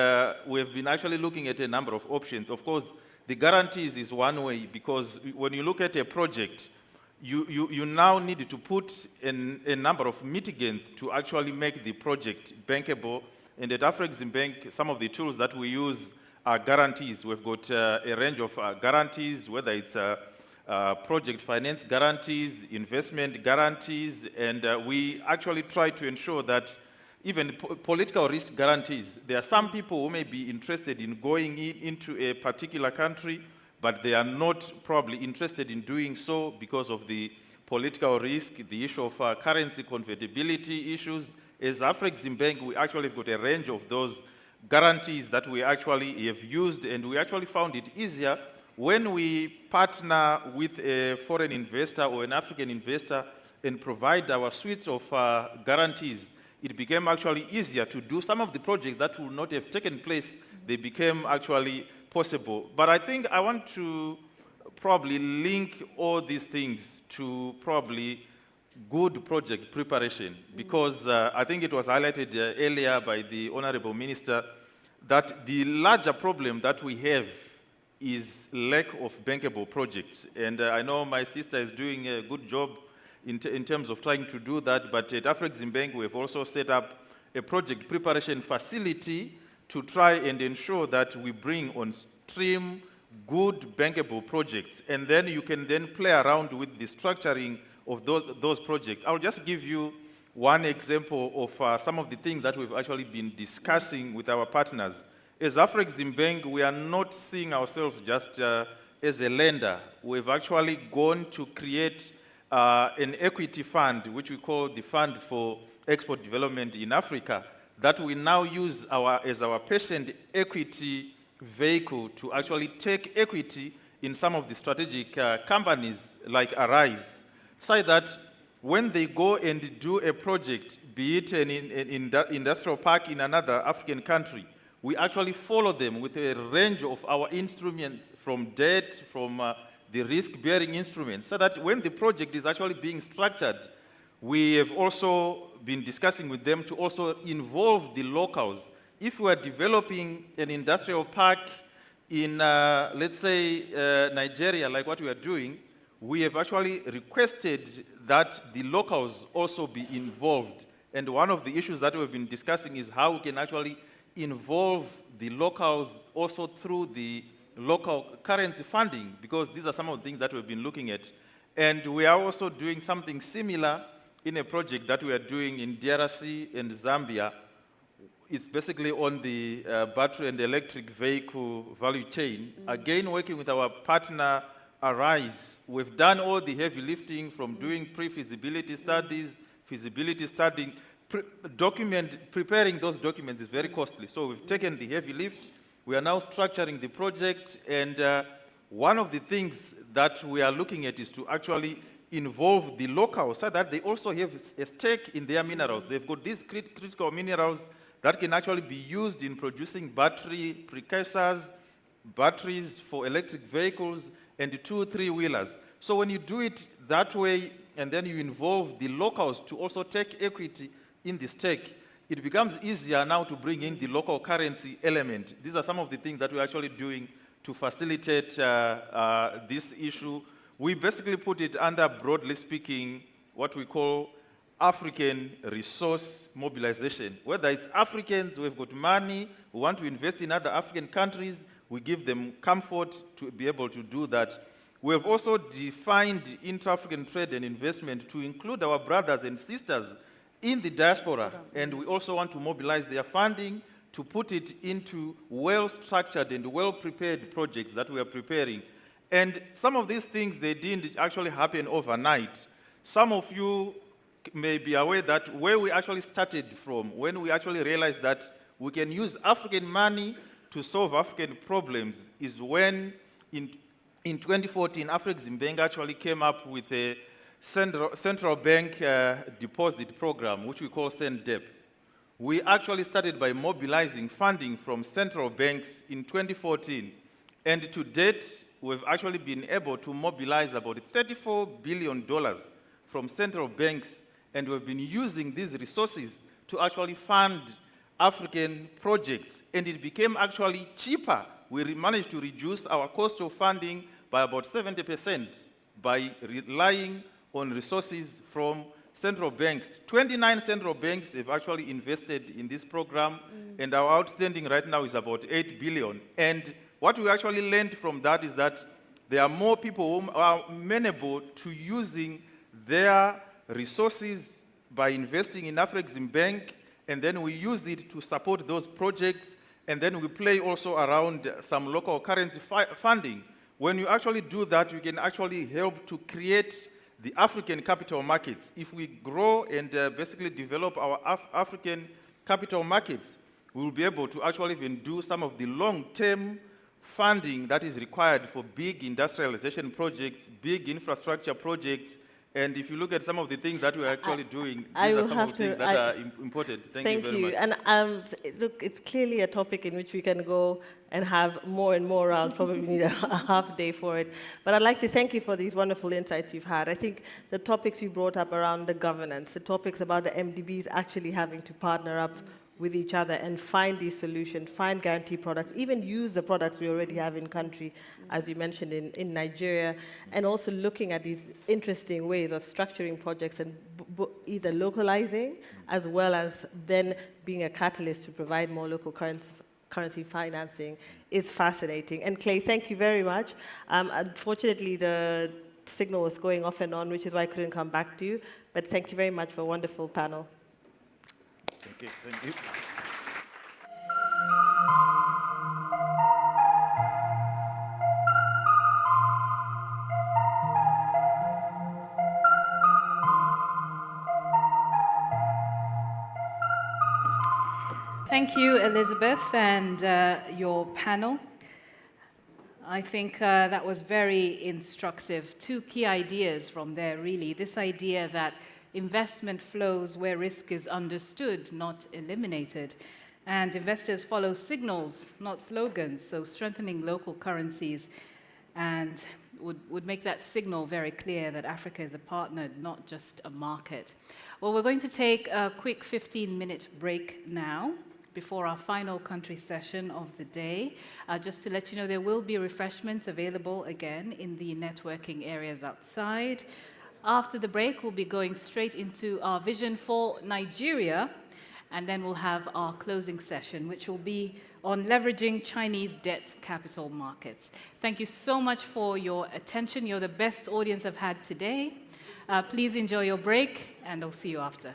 we have been actually looking at a number of options. Of course, the guarantees is one way, because when you look at a project, you now need to put in a number of mitigants to actually make the project bankable. And at Afrexim Bank, some of the tools that we use are guarantees. We've got a range of guarantees, whether it's project finance guarantees, investment guarantees, and we actually try to ensure that even political risk guarantees, there are some people who may be interested in going into a particular country, but they are not probably interested in doing so because of the political risk, the issue of currency convertibility issues. As Afrexim Bank, we actually have got a range of those guarantees that we actually have used, and we actually found it easier when we partner with a foreign investor or an African investor and provide our suites of guarantees. It became actually easier to do some of the projects that would not have taken place. They became actually possible. But I think I want to probably link all these things to probably good project preparation, because I think it was highlighted earlier by the Honorable Minister that the larger problem that we have is lack of bankable projects. And I know my sister is doing a good job in terms of trying to do that, but at Afrexim Bank, we have also set up a project preparation facility to try and ensure that we bring on stream good bankable projects. And then you can then play around with the structuring of those projects. I'll just give you one example of some of the things that we've actually been discussing with our partners. As Afrexim Bank, we are not seeing ourselves just as a lender. We've actually gone to create an equity fund, which we call the Fund for Export Development in Africa, that we now use as our patient equity vehicle to actually take equity in some of the strategic companies like Arise, so that when they go and do a project, be it an industrial park in another African country, we actually follow them with a range of our instruments, from debt, from the risk-bearing instruments, so that when the project is actually being structured, we have also been discussing with them to also involve the locals. If we are developing an industrial park in, let's say, Nigeria, like what we are doing, we have actually requested that the locals also be involved. And one of the issues that we've been discussing is how we can actually involve the locals also through the local currency funding, because these are some of the things that we've been looking at. And we are also doing something similar in a project that we are doing in DRC and Zambia. It's basically on the battery and electric vehicle value chain. Again, working with our partner, Arise, we've done all the heavy lifting from doing pre-feasibility studies, feasibility studying. Preparing those documents is very costly. So we've taken the heavy lift. We are now structuring the project. And one of the things that we are looking at is to actually involve the locals so that they also have a stake in their minerals. They've got these critical minerals that can actually be used in producing battery precursors, batteries for electric vehicles, and 2-3-wheelers. So when you do it that way, and then you involve the locals to also take equity in the stake, it becomes easier now to bring in the local currency element. These are some of the things that we're actually doing to facilitate this issue. We basically put it under, broadly speaking, what we call African resource mobilization. Whether it's Africans, we've got money, we want to invest in other African countries, we give them comfort to be able to do that. We have also defined intra-African trade and investment to include our brothers and sisters in the diaspora, and we also want to mobilize their funding to put it into well-structured and well-prepared projects that we are preparing. And some of these things, they didn't actually happen overnight. Some of you may be aware that where we actually started from, when we actually realized that we can use African money to solve African problems, is when in 2014, Afreximbank actually came up with a central bank deposit program, which we call CENDEP. We actually started by mobilizing funding from central banks in 2014. And to date, we've actually been able to mobilize about $34 billion from central banks, and we've been using these resources to actually fund African projects. And it became actually cheaper. We managed to reduce our cost of funding by about 70% by relying on resources from central banks. 29 central banks have actually invested in this program, and our outstanding right now is about 8 billion. And what we actually learned from that is that there are more people who are amenable to using their resources by investing in Afreximbank, and then we use it to support those projects, and then we play also around some local currency funding. When you actually do that, you can actually help to create the African capital markets. If we grow and basically develop our African capital markets, we will be able to actually even do some of the long-term funding that is required for big industrialization projects, big infrastructure projects. And if you look at some of the things that we're actually doing, these are some of the things that are important. Thank you very much. And look, it's clearly a topic in which we can go and have more and more rounds, probably need a half day for it. But I'd like to thank you for these wonderful insights you've had. I think the topics you brought up around the governance, the topics about the MDBs actually having to partner up with each other and find these solutions, find guarantee products, even use the products we already have in country, as you mentioned in Nigeria, and also looking at these interesting ways of structuring projects and either localizing as well as then being a catalyst to provide more local currency financing is fascinating. And Clay, thank you very much. Unfortunately, the signal was going off and on, which is why I couldn't come back to you, but thank you very much for a wonderful panel. Okay, thank you. Thank you, Elizabeth, and your panel. I think that was very instructive. Two key ideas from there, really. This idea that investment flows where risk is understood, not eliminated. And investors follow signals, not slogans, so strengthening local currencies and would make that signal very clear that Africa is a partner, not just a market. Well, we're going to take a quick 15-minute break now before our final country session of the day. Just to let you know, there will be refreshments available again in the networking areas outside. After the break, we'll be going straight into our vision for Nigeria, and then we'll have our closing session, which will be on leveraging Chinese debt capital markets. Thank you so much for your attention. You're the best audience I've had today. Please enjoy your break, and I'll see you after.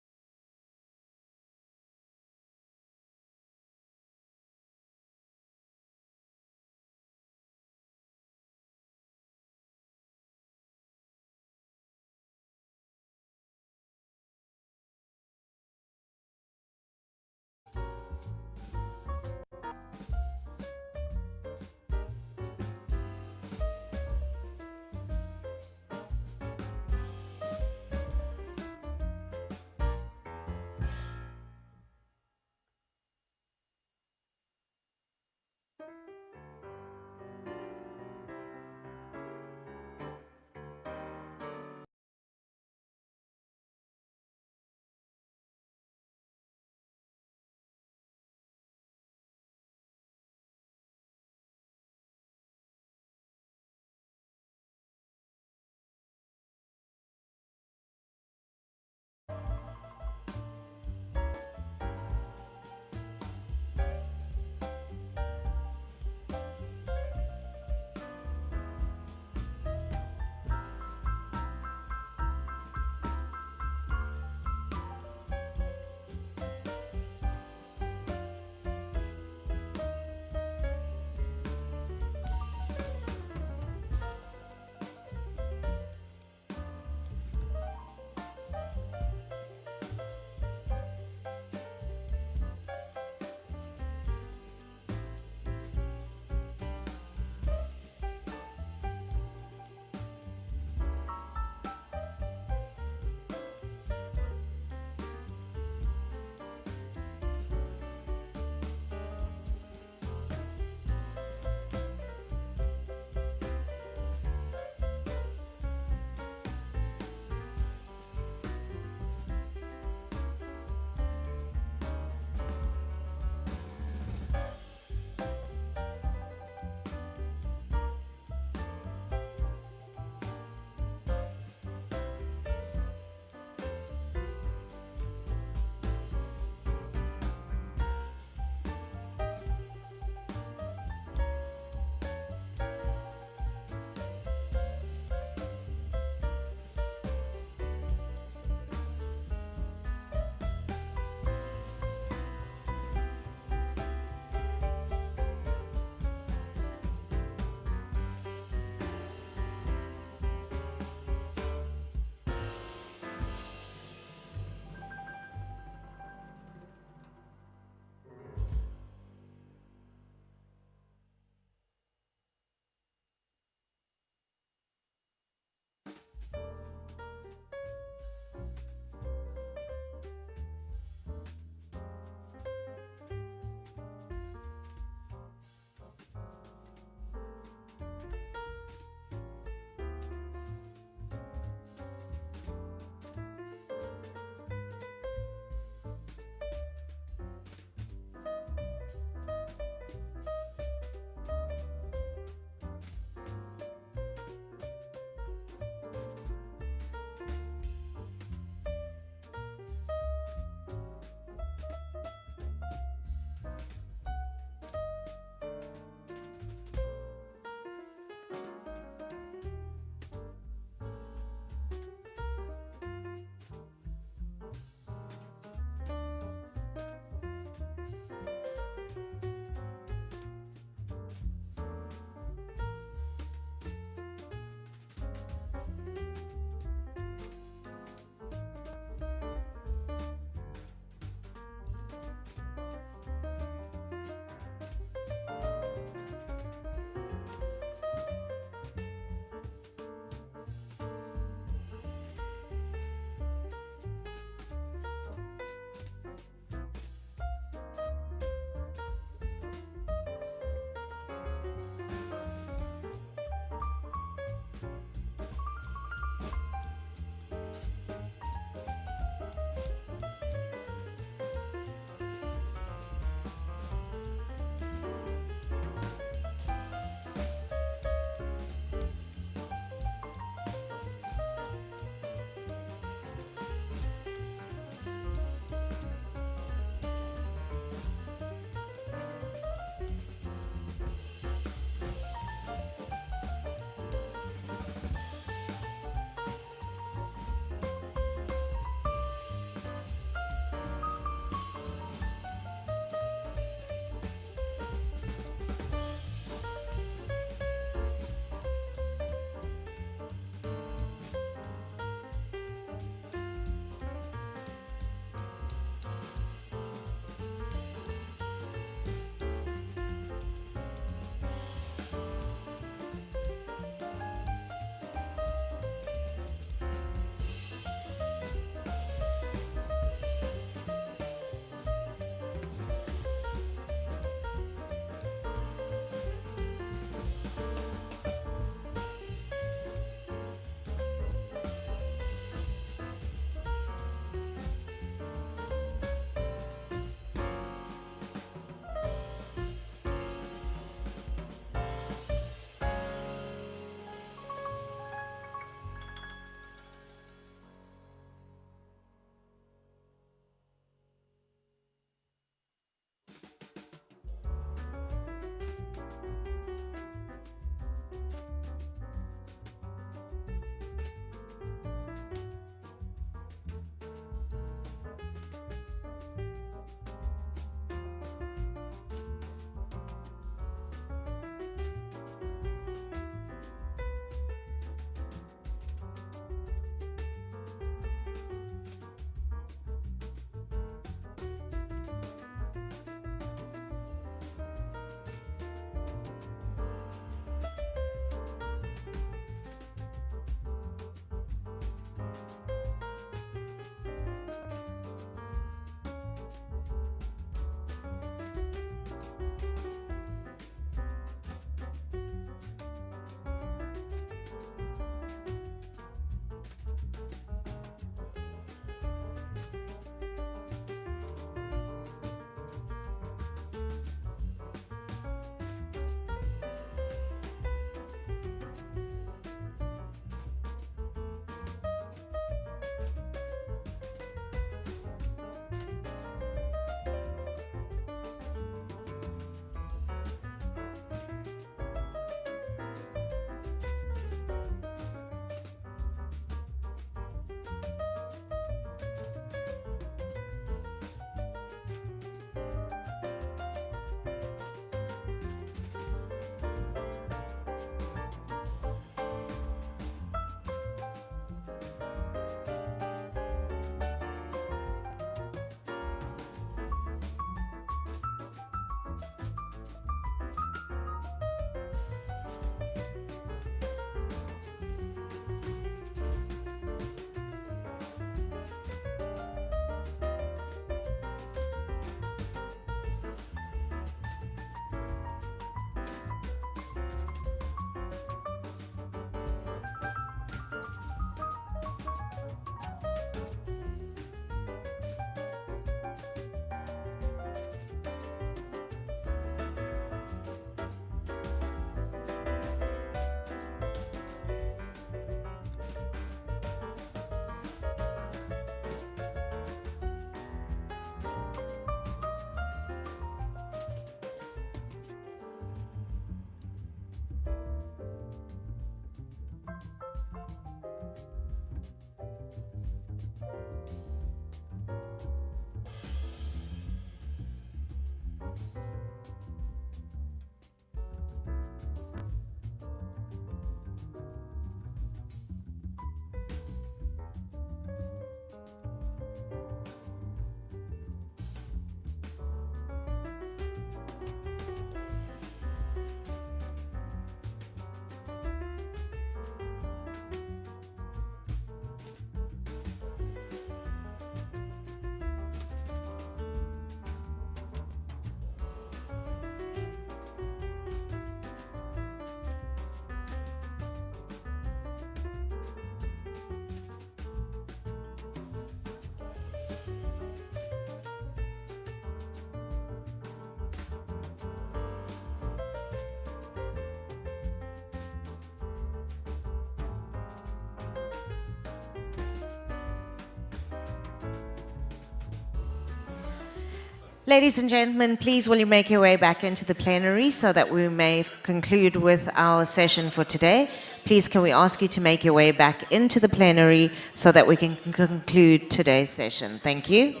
Ladies and gentlemen, please will you make your way back into the plenary so that we may conclude with our session for today. Please can we ask you to make your way back into the plenary so that we can conclude today's session. Thank you.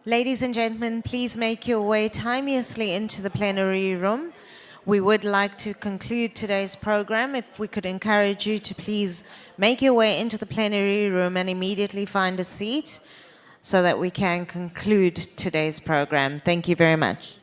Ladies and gentlemen, please make your way timeously into the plenary room. We would like to conclude today's program. If we could encourage you to please make your way into the plenary room and immediately find a seat so that we can conclude today's program. Thank you very much.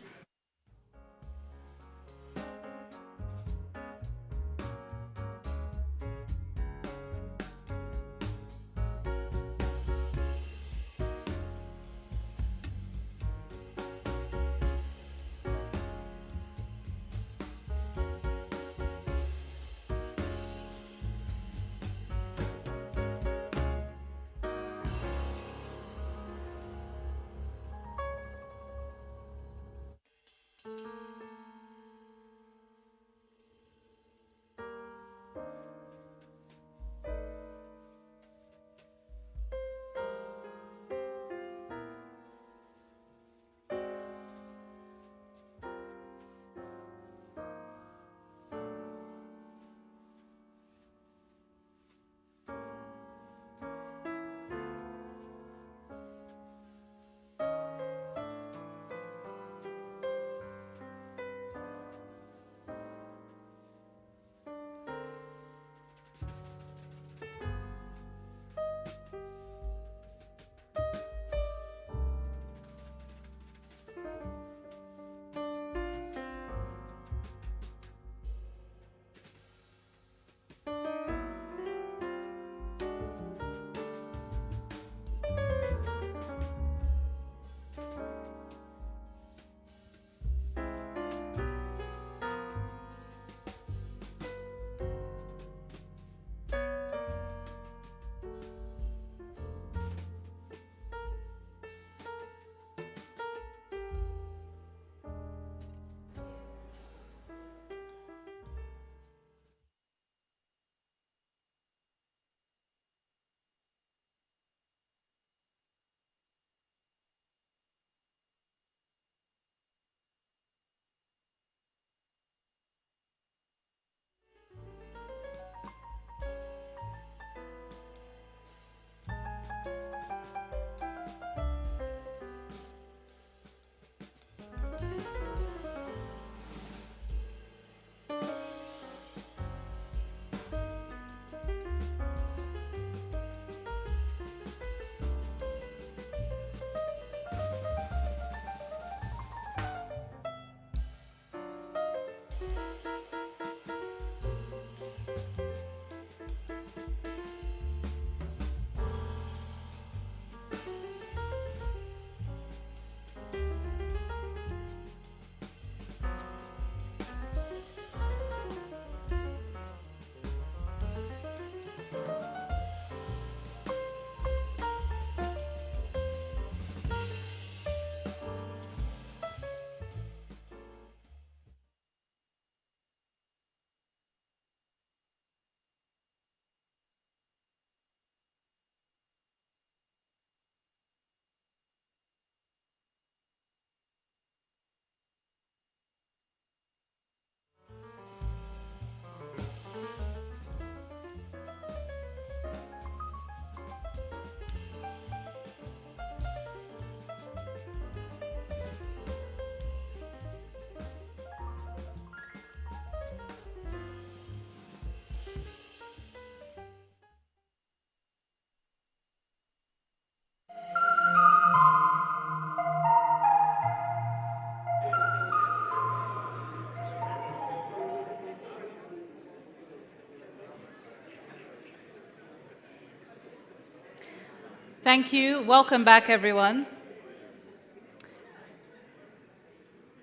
Thank you. Welcome back, everyone.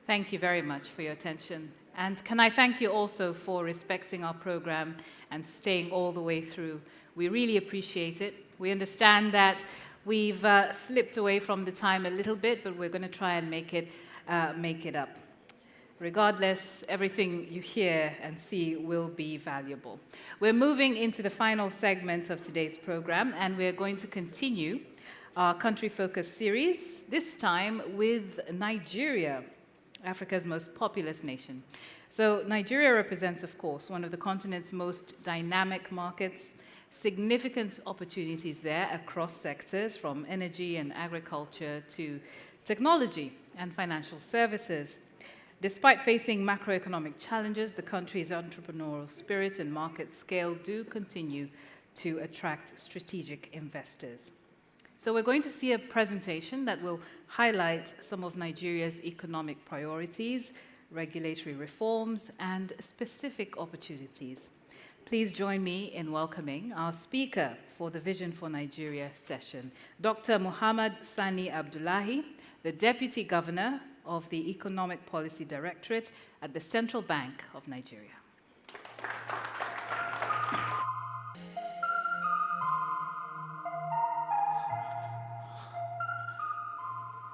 Thank you very much for your attention. And can I thank you also for respecting our program and staying all the way through. We really appreciate it. We understand that we've slipped away from the time a little bit, but we're going to try and make it up. Regardless, everything you hear and see will be valuable. We're moving into the final segment of today's program, and we're going to continue our country-focused series, this time with Nigeria, Africa's most populous nation. So Nigeria represents, of course, one of the continent's most dynamic markets, significant opportunities there across sectors, from energy and agriculture to technology and financial services. Despite facing macroeconomic challenges, the country's entrepreneurial spirit and market scale do continue to attract strategic investors. So we're going to see a presentation that will highlight some of Nigeria's economic priorities, regulatory reforms, and specific opportunities. Please join me in welcoming our speaker for the Vision for Nigeria session, Dr. Muhammad Sani Abdullahi, the Deputy Governor of the Economic Policy Directorate at the Central Bank of Nigeria.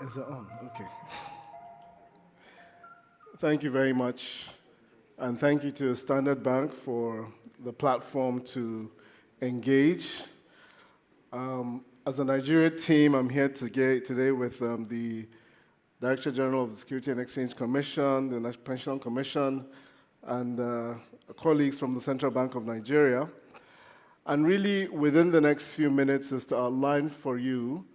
Is it on? Okay. Thank you very much. And thank you to Standard Bank for the platform to engage. As a Nigeria team, I'm here today with the Director General of the Security and Exchange Commission, the National Pension Commission, and colleagues from the Central Bank of Nigeria. And really, within the next few minutes, is to outline for you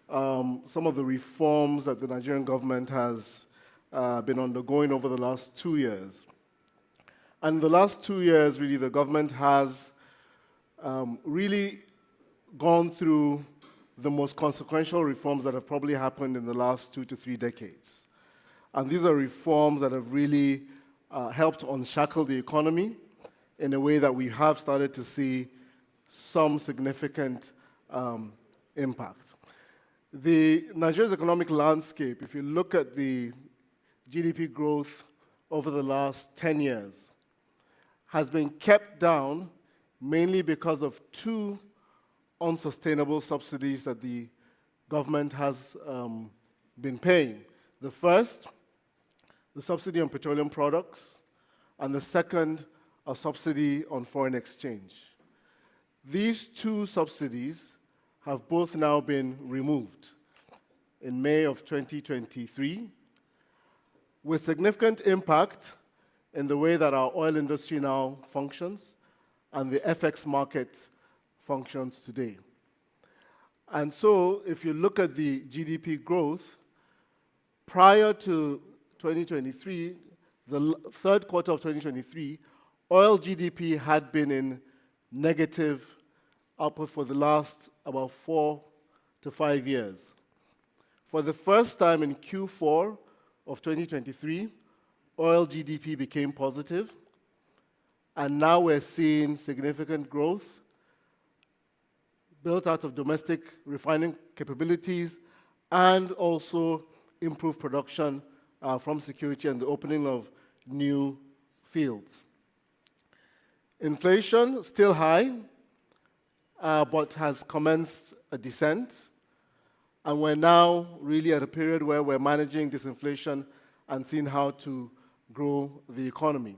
some of the reforms that the Nigerian government has been undergoing over the last 2 years. And the last 2 years, really, the government has really gone through the most consequential reforms that have probably happened in the last 2 to 3 decades. And these are reforms that have really helped unshackle the economy in a way that we have started to see some significant impact. Nigeria's economic landscape, if you look at the GDP growth over the last 10 years, has been kept down mainly because of 2 unsustainable subsidies that the government has been paying. The first, the subsidy on petroleum products, and the second, a subsidy on foreign exchange. These 2 subsidies have both now been removed in May of 2023, with significant impact in the way that our oil industry now functions and the FX market functions today. And so, if you look at the GDP growth, prior to 2023, the third quarter of 2023, oil GDP had been in negative output for the last about 4 to 5 years. For the first time in Q4 of 2023, oil GDP became positive, and now we're seeing significant growth built out of domestic refining capabilities and also improved production from security and the opening of new fields. Inflation, still high, but has commenced a descent, and we're now really at a period where we're managing this inflation and seeing how to grow the economy.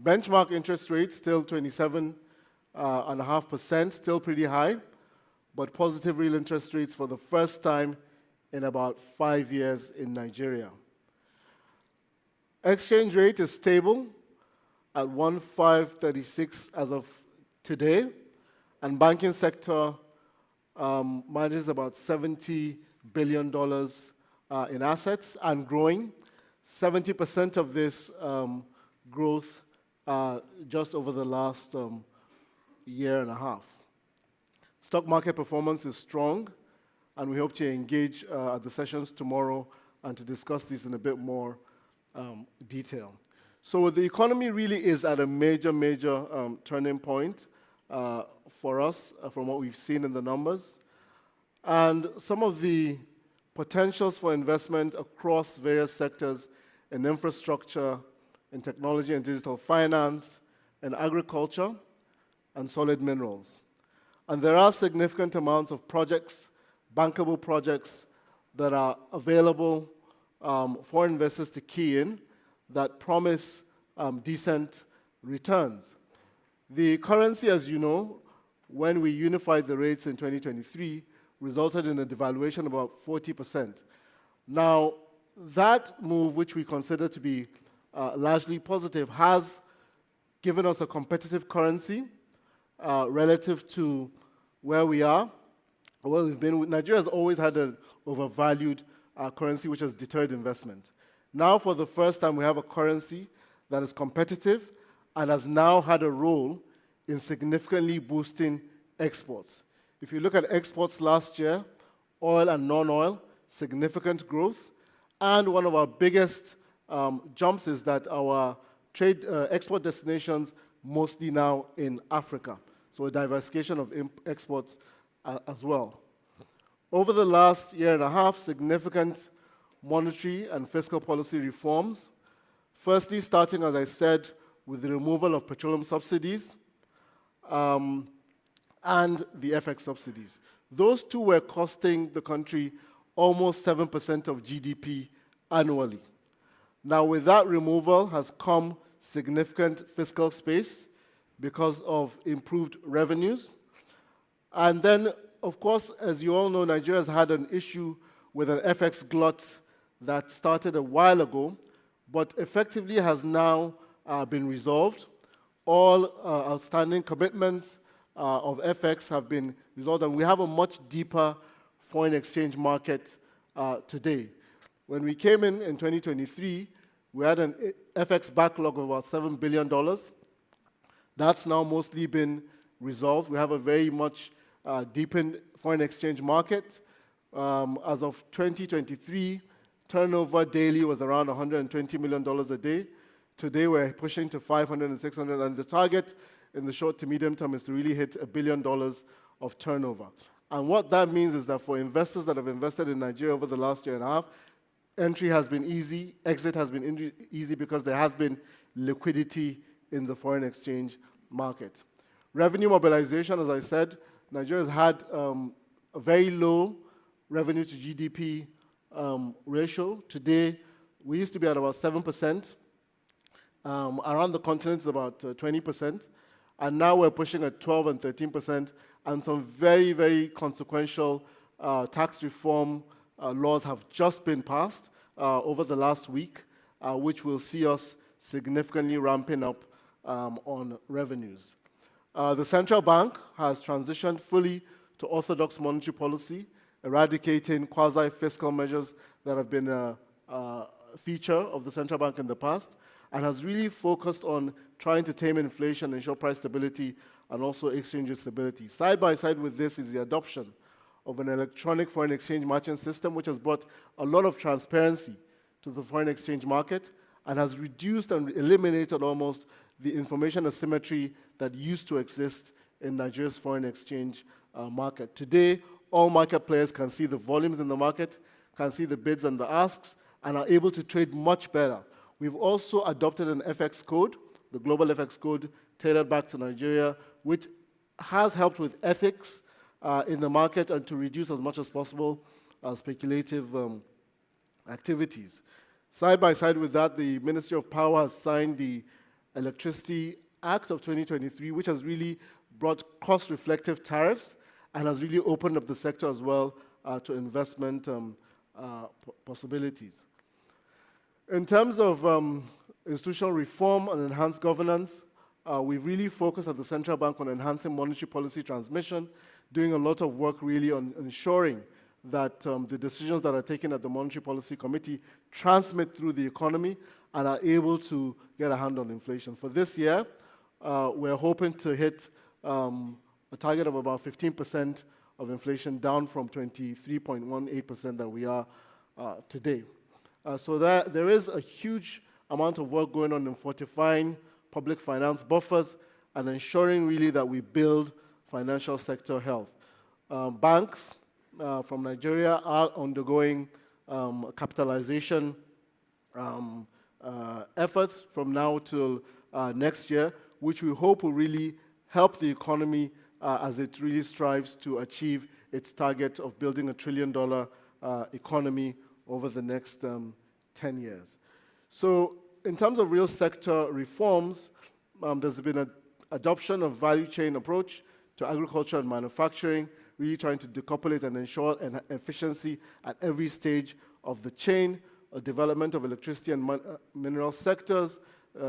Benchmark interest rates still 27.5%, still pretty high, but positive real interest rates for the first time in about 5 years in Nigeria. Exchange rate is stable at 1.536 as of today, and banking sector manages about $70 billion in assets and growing. 70% of this growth just over the last year and a half. Stock market performance is strong, and we hope to engage at the sessions tomorrow and to discuss this in a bit more detail. So the economy really is at a major turning point for us from what we've seen in the numbers. And some of the potentials for investment across various sectors in infrastructure, in technology and digital finance, in agriculture, and solid minerals. And there are significant amounts of projects, bankable projects, that are available for investors to key in that promise decent returns. The currency, as you know, when we unified the rates in 2023, resulted in a devaluation of about 40%. Now, that move, which we consider to be largely positive, has given us a competitive currency relative to where we are, where we've been. Nigeria has always had an overvalued currency, which has deterred investment. Now, for the first time, we have a currency that is competitive and has now had a role in significantly boosting exports. If you look at exports last year, oil and non-oil, significant growth. And one of our biggest jumps is that our trade export destinations mostly now in Africa. So a diversification of exports as well. Over the last year and a half, significant monetary and fiscal policy reforms. Firstly, starting, as I said, with the removal of petroleum subsidies and the FX subsidies. Those two were costing the country almost 7% of GDP annually. Now, with that removal has come significant fiscal space because of improved revenues. And then, of course, as you all know, Nigeria has had an issue with an FX glut that started a while ago, but effectively has now been resolved. All outstanding commitments of FX have been resolved, and we have a much deeper foreign exchange market today. When we came in 2023, we had an FX backlog of about $7 billion. That's now mostly been resolved. We have a very much deepened foreign exchange market. As of 2023, turnover daily was around $120 million a day. Today, we're pushing to 500 and 600, and the target in the short to medium term is to really hit $1 billion of turnover. And what that means is that for investors that have invested in Nigeria over the last year and a half, entry has been easy, exit has been easy because there has been liquidity in the foreign exchange market. Revenue mobilization, as I said, Nigeria has had a very low revenue to GDP ratio. Today, we used to be at about 7%. Around the continent, it's about 20%. And now we're pushing at 12 and 13%. And some very, very consequential tax reform laws have just been passed over the last week, which will see us significantly ramping up on revenues. The central bank has transitioned fully to orthodox monetary policy, eradicating quasi-fiscal measures that have been a feature of the central bank in the past, and has really focused on trying to tame inflation, ensure price stability, and also exchange stability. Side by side with this is the adoption of an electronic foreign exchange matching system, which has brought a lot of transparency to the foreign exchange market and has reduced and eliminated almost the information asymmetry that used to exist in Nigeria's foreign exchange market. Today, all market players can see the volumes in the market, can see the bids and the asks, and are able to trade much better. We've also adopted an FX code, the global FX code, tailored back to Nigeria, which has helped with ethics in the market and to reduce as much as possible speculative activities. Side by side with that, the Ministry of Power has signed the Electricity Act of 2023, which has really brought cost-reflective tariffs and has really opened up the sector as well to investment possibilities. In terms of institutional reform and enhanced governance, we've really focused at the central bank on enhancing monetary policy transmission, doing a lot of work really on ensuring that the decisions that are taken at the Monetary Policy Committee transmit through the economy and are able to get a hand on inflation. For this year, we're hoping to hit a target of about 15% of inflation, down from 23.18% that we are today. So there is a huge amount of work going on in fortifying public finance buffers and ensuring really that we build financial sector health. Banks from Nigeria are undergoing capitalization efforts from now till next year, which we hope will really help the economy as it really strives to achieve its target of building $1 trillion economy over the next 10 years. So in terms of real sector reforms, there's been an adoption of value chain approach to agriculture and manufacturing, really trying to decouple it and ensure an efficiency at every stage of the chain, development of electricity and mineral sectors,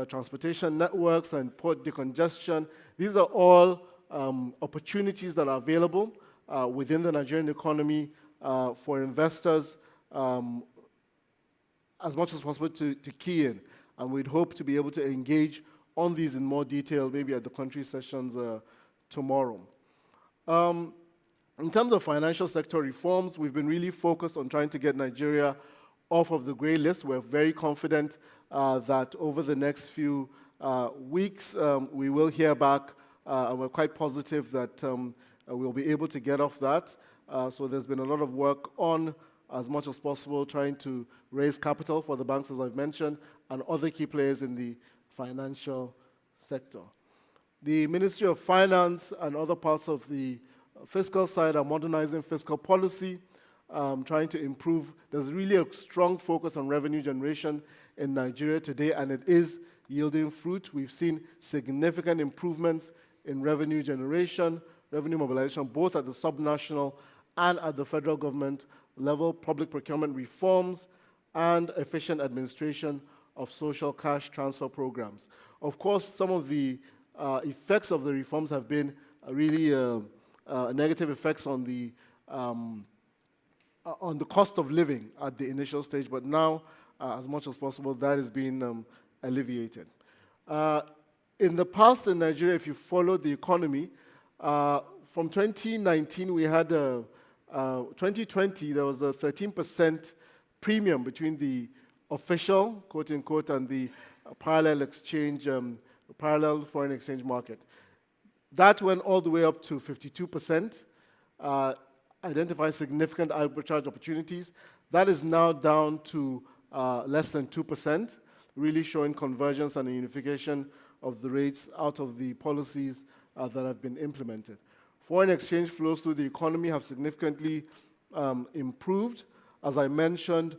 transportation networks and port decongestion. These are all opportunities that are available within the Nigerian economy for investors as much as possible to key in. And we'd hope to be able to engage on these in more detail, maybe at the country sessions tomorrow. In terms of financial sector reforms, we've been really focused on trying to get Nigeria off of the gray list. We're very confident that over the next few weeks, we will hear back, and we're quite positive that we'll be able to get off that. So there's been a lot of work on, as much as possible, trying to raise capital for the banks, as I've mentioned, and other key players in the financial sector. The Ministry of Finance and other parts of the fiscal side are modernizing fiscal policy, trying to improve. There's really a strong focus on revenue generation in Nigeria today, and it is yielding fruit. We've seen significant improvements in revenue generation, revenue mobilization, both at the subnational and at the federal government level, public procurement reforms, and efficient administration of social cash transfer programs. Of course, some of the effects of the reforms have been really negative effects on the cost of living at the initial stage, but now, as much as possible, that is being alleviated. In the past in Nigeria, if you followed the economy, from 2019 we had 2020 there was a 13% premium between the official, quote unquote, and the parallel exchange, parallel foreign exchange market. That went all the way up to 52%, identifying significant arbitrage opportunities. That is now down to less than 2%, really showing convergence and a unification of the rates out of the policies that have been implemented. Foreign exchange flows through the economy have significantly improved. As I mentioned,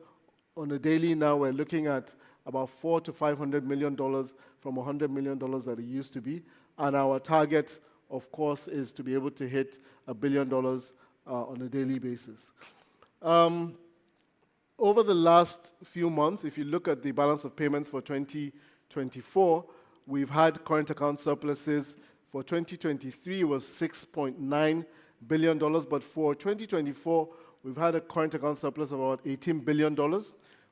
on a daily now we're looking at about $400 to $500 million from $100 million that it used to be. And our target, of course, is to be able to hit $1 billion on a daily basis. Over the last few months, if you look at the balance of payments for 2024, we've had current account surpluses. For 2023, it was $6.9 billion, but for 2024, we've had a current account surplus of about $18 billion,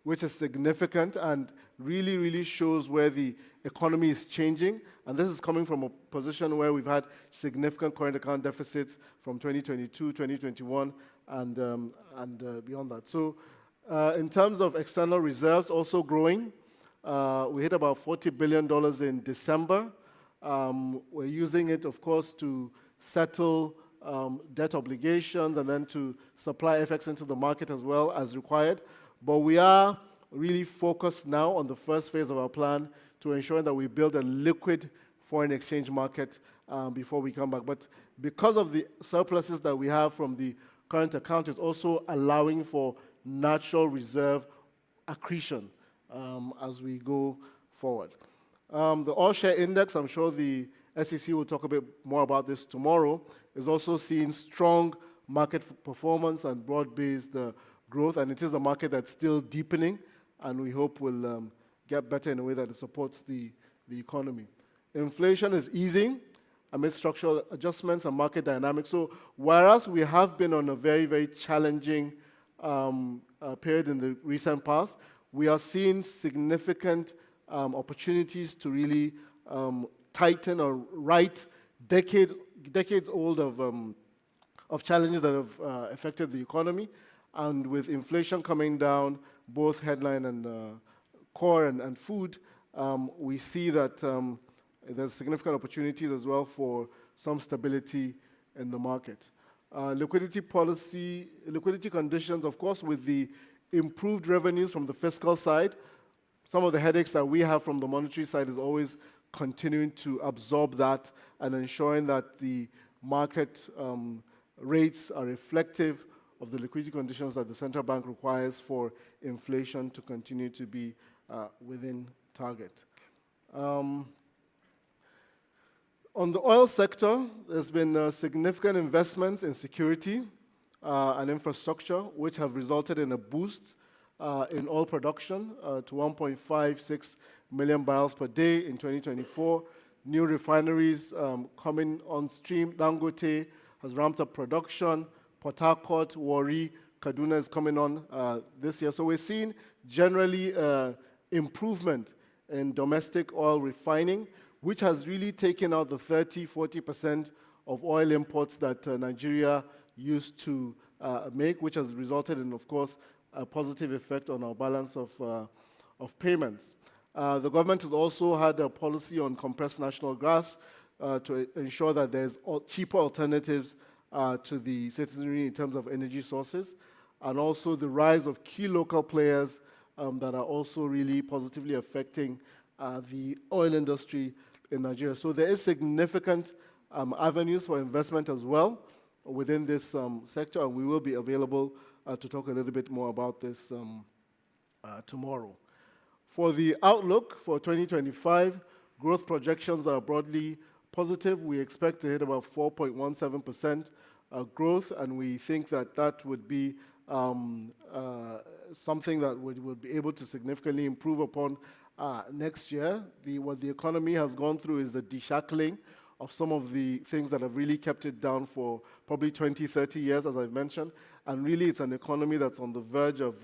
which is significant and really, really shows where the economy is changing. And this is coming from a position where we've had significant current account deficits from 2022, 2021, and beyond that. So in terms of external reserves, also growing. We hit about $40 billion in December. We're using it, of course, to settle debt obligations and then to supply FX into the market as well as required. But we are really focused now on the first phase of our plan to ensure that we build a liquid foreign exchange market before we come back. But because of the surpluses that we have from the current account, it's also allowing for natural reserve accretion as we go forward. The all-share index, I'm sure the SEC will talk a bit more about this tomorrow, is also seeing strong market performance and broad-based growth, and it is a market that's still deepening, and we hope will get better in a way that it supports the economy. Inflation is easing amid structural adjustments and market dynamics. So whereas we have been on a very, very challenging period in the recent past, we are seeing significant opportunities to really tighten or right decades old of challenges that have affected the economy. And with inflation coming down, both headline and core and food, we see that there's significant opportunities as well for some stability in the market. liquidity policy, liquidity conditions, of course, with the improved revenues from the fiscal side. Some of the headaches that we have from the monetary side is always continuing to absorb that and ensuring that the market rates are reflective of the liquidity conditions that the central bank requires for inflation to continue to be within target. On the oil sector, there's been significant investments in security and infrastructure, which have resulted in a boost in oil production to 1.56 million barrels per day in 2024. New refineries coming on stream. Dangote has ramped up production. Port Harcourt, Warri, Kaduna is coming on this year. So we're seeing generally improvement in domestic oil refining, which has really taken out the 30–40% of oil imports that Nigeria used to make, which has resulted in, of course, a positive effect on our balance of payments. The government has also had a policy on compressed natural gas to ensure that there's cheaper alternatives to the citizenry in terms of energy sources, and also the rise of key local players that are also really positively affecting the oil industry in Nigeria. So there is significant avenues for investment as well within this sector, and we will be available to talk a little bit more about this tomorrow. For the outlook for 2025, growth projections are broadly positive. We expect to hit about 4.17% growth, and we think that that would be something that would be able to significantly improve upon next year. What the economy has gone through is the deshackling of some of the things that have really kept it down for probably 20, 30 years, as I've mentioned. And really, it's an economy that's on the verge of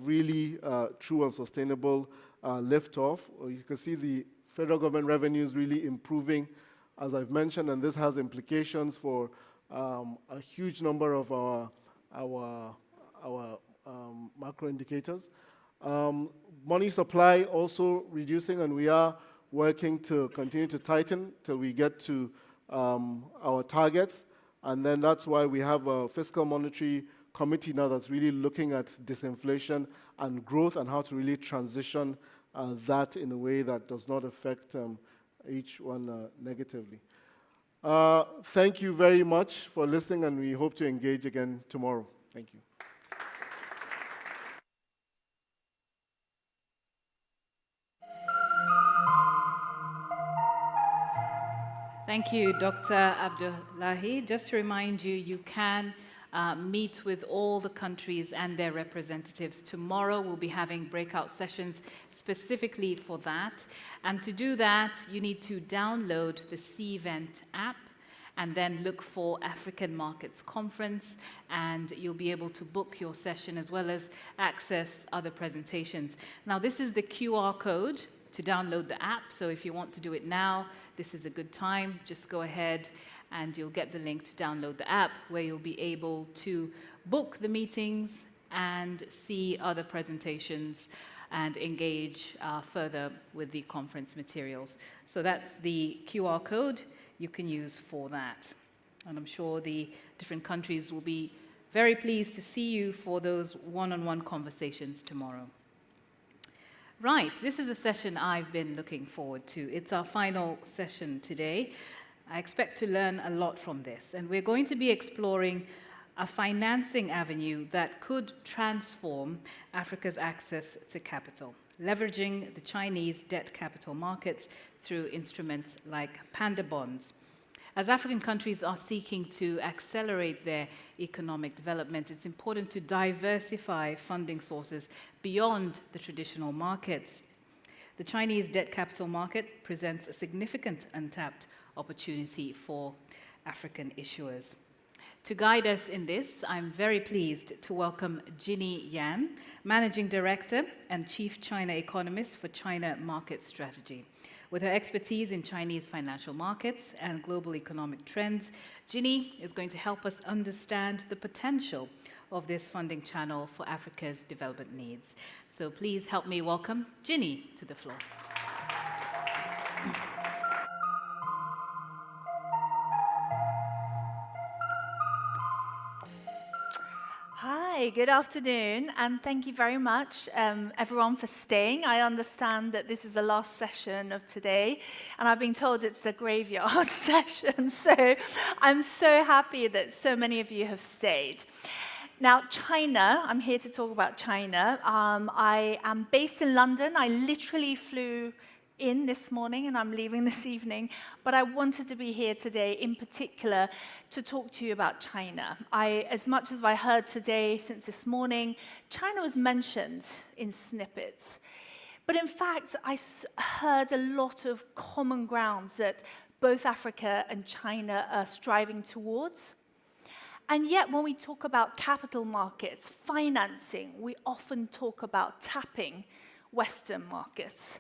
really true and sustainable liftoff. You can see the federal government revenues really improving, as I've mentioned, and this has implications for a huge number of our macro indicators. Money supply also reducing, and we are working to continue to tighten till we get to our targets. And then that's why we have a fiscal monetary committee now that's really looking at disinflation and growth and how to really transition that in a way that does not affect each one negatively. Thank you very much for listening, and we hope to engage again tomorrow. Thank you. Thank you, Dr. Abdullahi. Just to remind you, you can meet with all the countries and their representatives. Tomorrow we'll be having breakout sessions specifically for that. And to do that, you need to download the CEvent app and then look for African Markets Conference, and you'll be able to book your session as well as access other presentations. Now, this is the QR code to download the app, so if you want to do it now, this is a good time. Just go ahead and you'll get the link to download the app, where you'll be able to book the meetings and see other presentations and engage further with the conference materials. So that's the QR code you can use for that. And I'm sure the different countries will be very pleased to see you for those one-on-one conversations tomorrow. Right, this is a session I've been looking forward to. It's our final session today. I expect to learn a lot from this, and we're going to be exploring a financing avenue that could transform Africa's access to capital, leveraging the Chinese debt capital markets through instruments like panda bonds. As African countries are seeking to accelerate their economic development, it's important to diversify funding sources beyond the traditional markets. The Chinese debt capital market presents a significant untapped opportunity for African issuers. To guide us in this, I'm very pleased to welcome Ginny Yan, Managing Director and Chief China Economist for China Market Strategy. With her expertise in Chinese financial markets and global economic trends, Ginny is going to help us understand the potential of this funding channel for Africa's development needs. So please help me welcome Ginny to the floor. Hi, good afternoon, and thank you very much, everyone, for staying. I understand that this is the last session of today, and I've been told it's the graveyard session, so I'm so happy that so many of you have stayed. Now, China, I'm here to talk about China. I am based in London. I literally flew in this morning and I'm leaving this evening, but I wanted to be here today in particular to talk to you about China. As much as I heard today since this morning, China was mentioned in snippets. But in fact, I heard a lot of common grounds that both Africa and China are striving towards. And yet, when we talk about capital markets, financing, we often talk about tapping Western markets.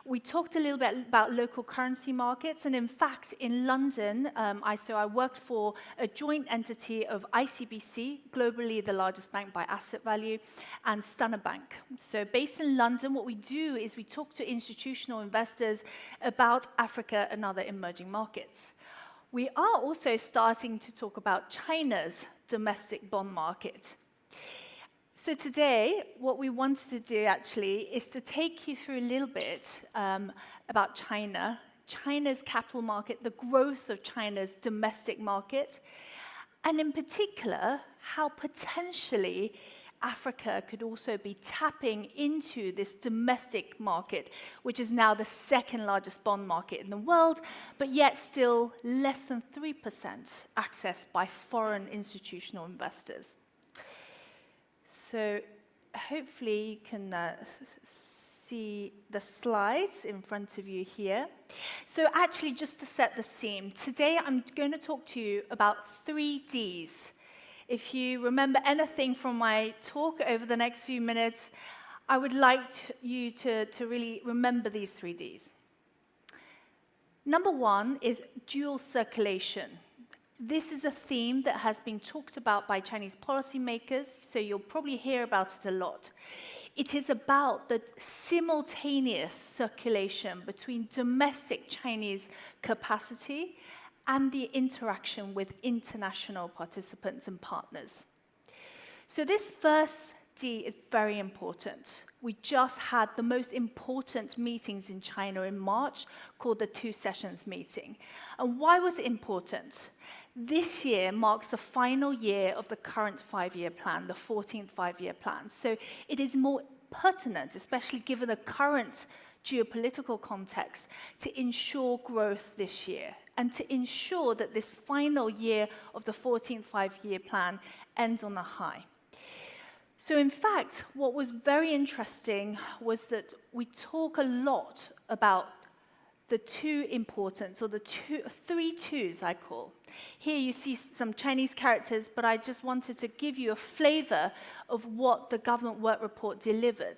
We talked a little bit about local currency markets, and in fact, in London, I worked for a joint entity of ICBC, globally the largest bank by asset value, and Standard Bank. So based in London, what we do is we talk to institutional investors about Africa and other emerging markets. We are also starting to talk about China's domestic bond market. So today, what we wanted to do actually is to take you through a little bit about China, China's capital market, the growth of China's domestic market, and in particular, how potentially Africa could also be tapping into this domestic market, which is now the second largest bond market in the world, but yet still less than 3% accessed by foreign institutional investors. So hopefully you can see the slides in front of you here. So actually, just to set the scene, today I'm going to talk to you about 3 Ds. If you remember anything from my talk over the next few minutes, I would like you to really remember these 3 Ds. Number 1 is dual circulation. This is a theme that has been talked about by Chinese policymakers, so you'll probably hear about it a lot. It is about the simultaneous circulation between domestic Chinese capacity and the interaction with international participants and partners. So this first D is very important. We just had the most important meetings in China in March, called the 2 Sessions meeting. And why was it important? This year marks the final year of the current 5-year plan, the 14th 5-year plan. So it is more pertinent, especially given the current geopolitical context, to ensure growth this year and to ensure that this final year of the 14th 5-year plan ends on a high. So in fact, what was very interesting was that we talk a lot about the 2 importance, or the 3 twos I call. Here you see some Chinese characters, but I just wanted to give you a flavor of what the government work report delivered.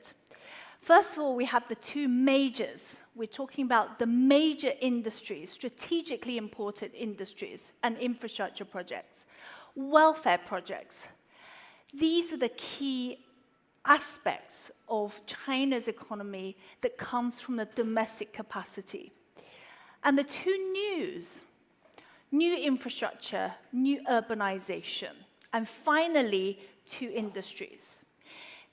First of all, we have the 2 majors. We're talking about the major industries, strategically important industries and infrastructure projects, welfare projects. These are the key aspects of China's economy that comes from the domestic capacity. And the 2 news, new infrastructure, new urbanization, and finally, 2 industries.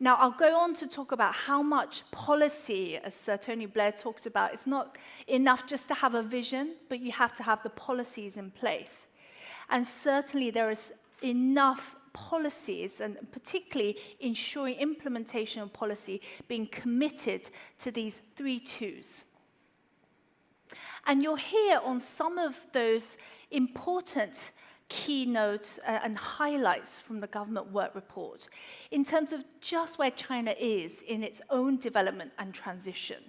Now, I'll go on to talk about how much policy, as Sir Tony Blair talked about, it's not enough just to have a vision, but you have to have the policies in place. And certainly there is enough policies, and particularly ensuring implementation of policy, being committed to these 3 twos. And you'll hear on some of those important keynotes and highlights from the government work report in terms of just where China is in its own development and transition.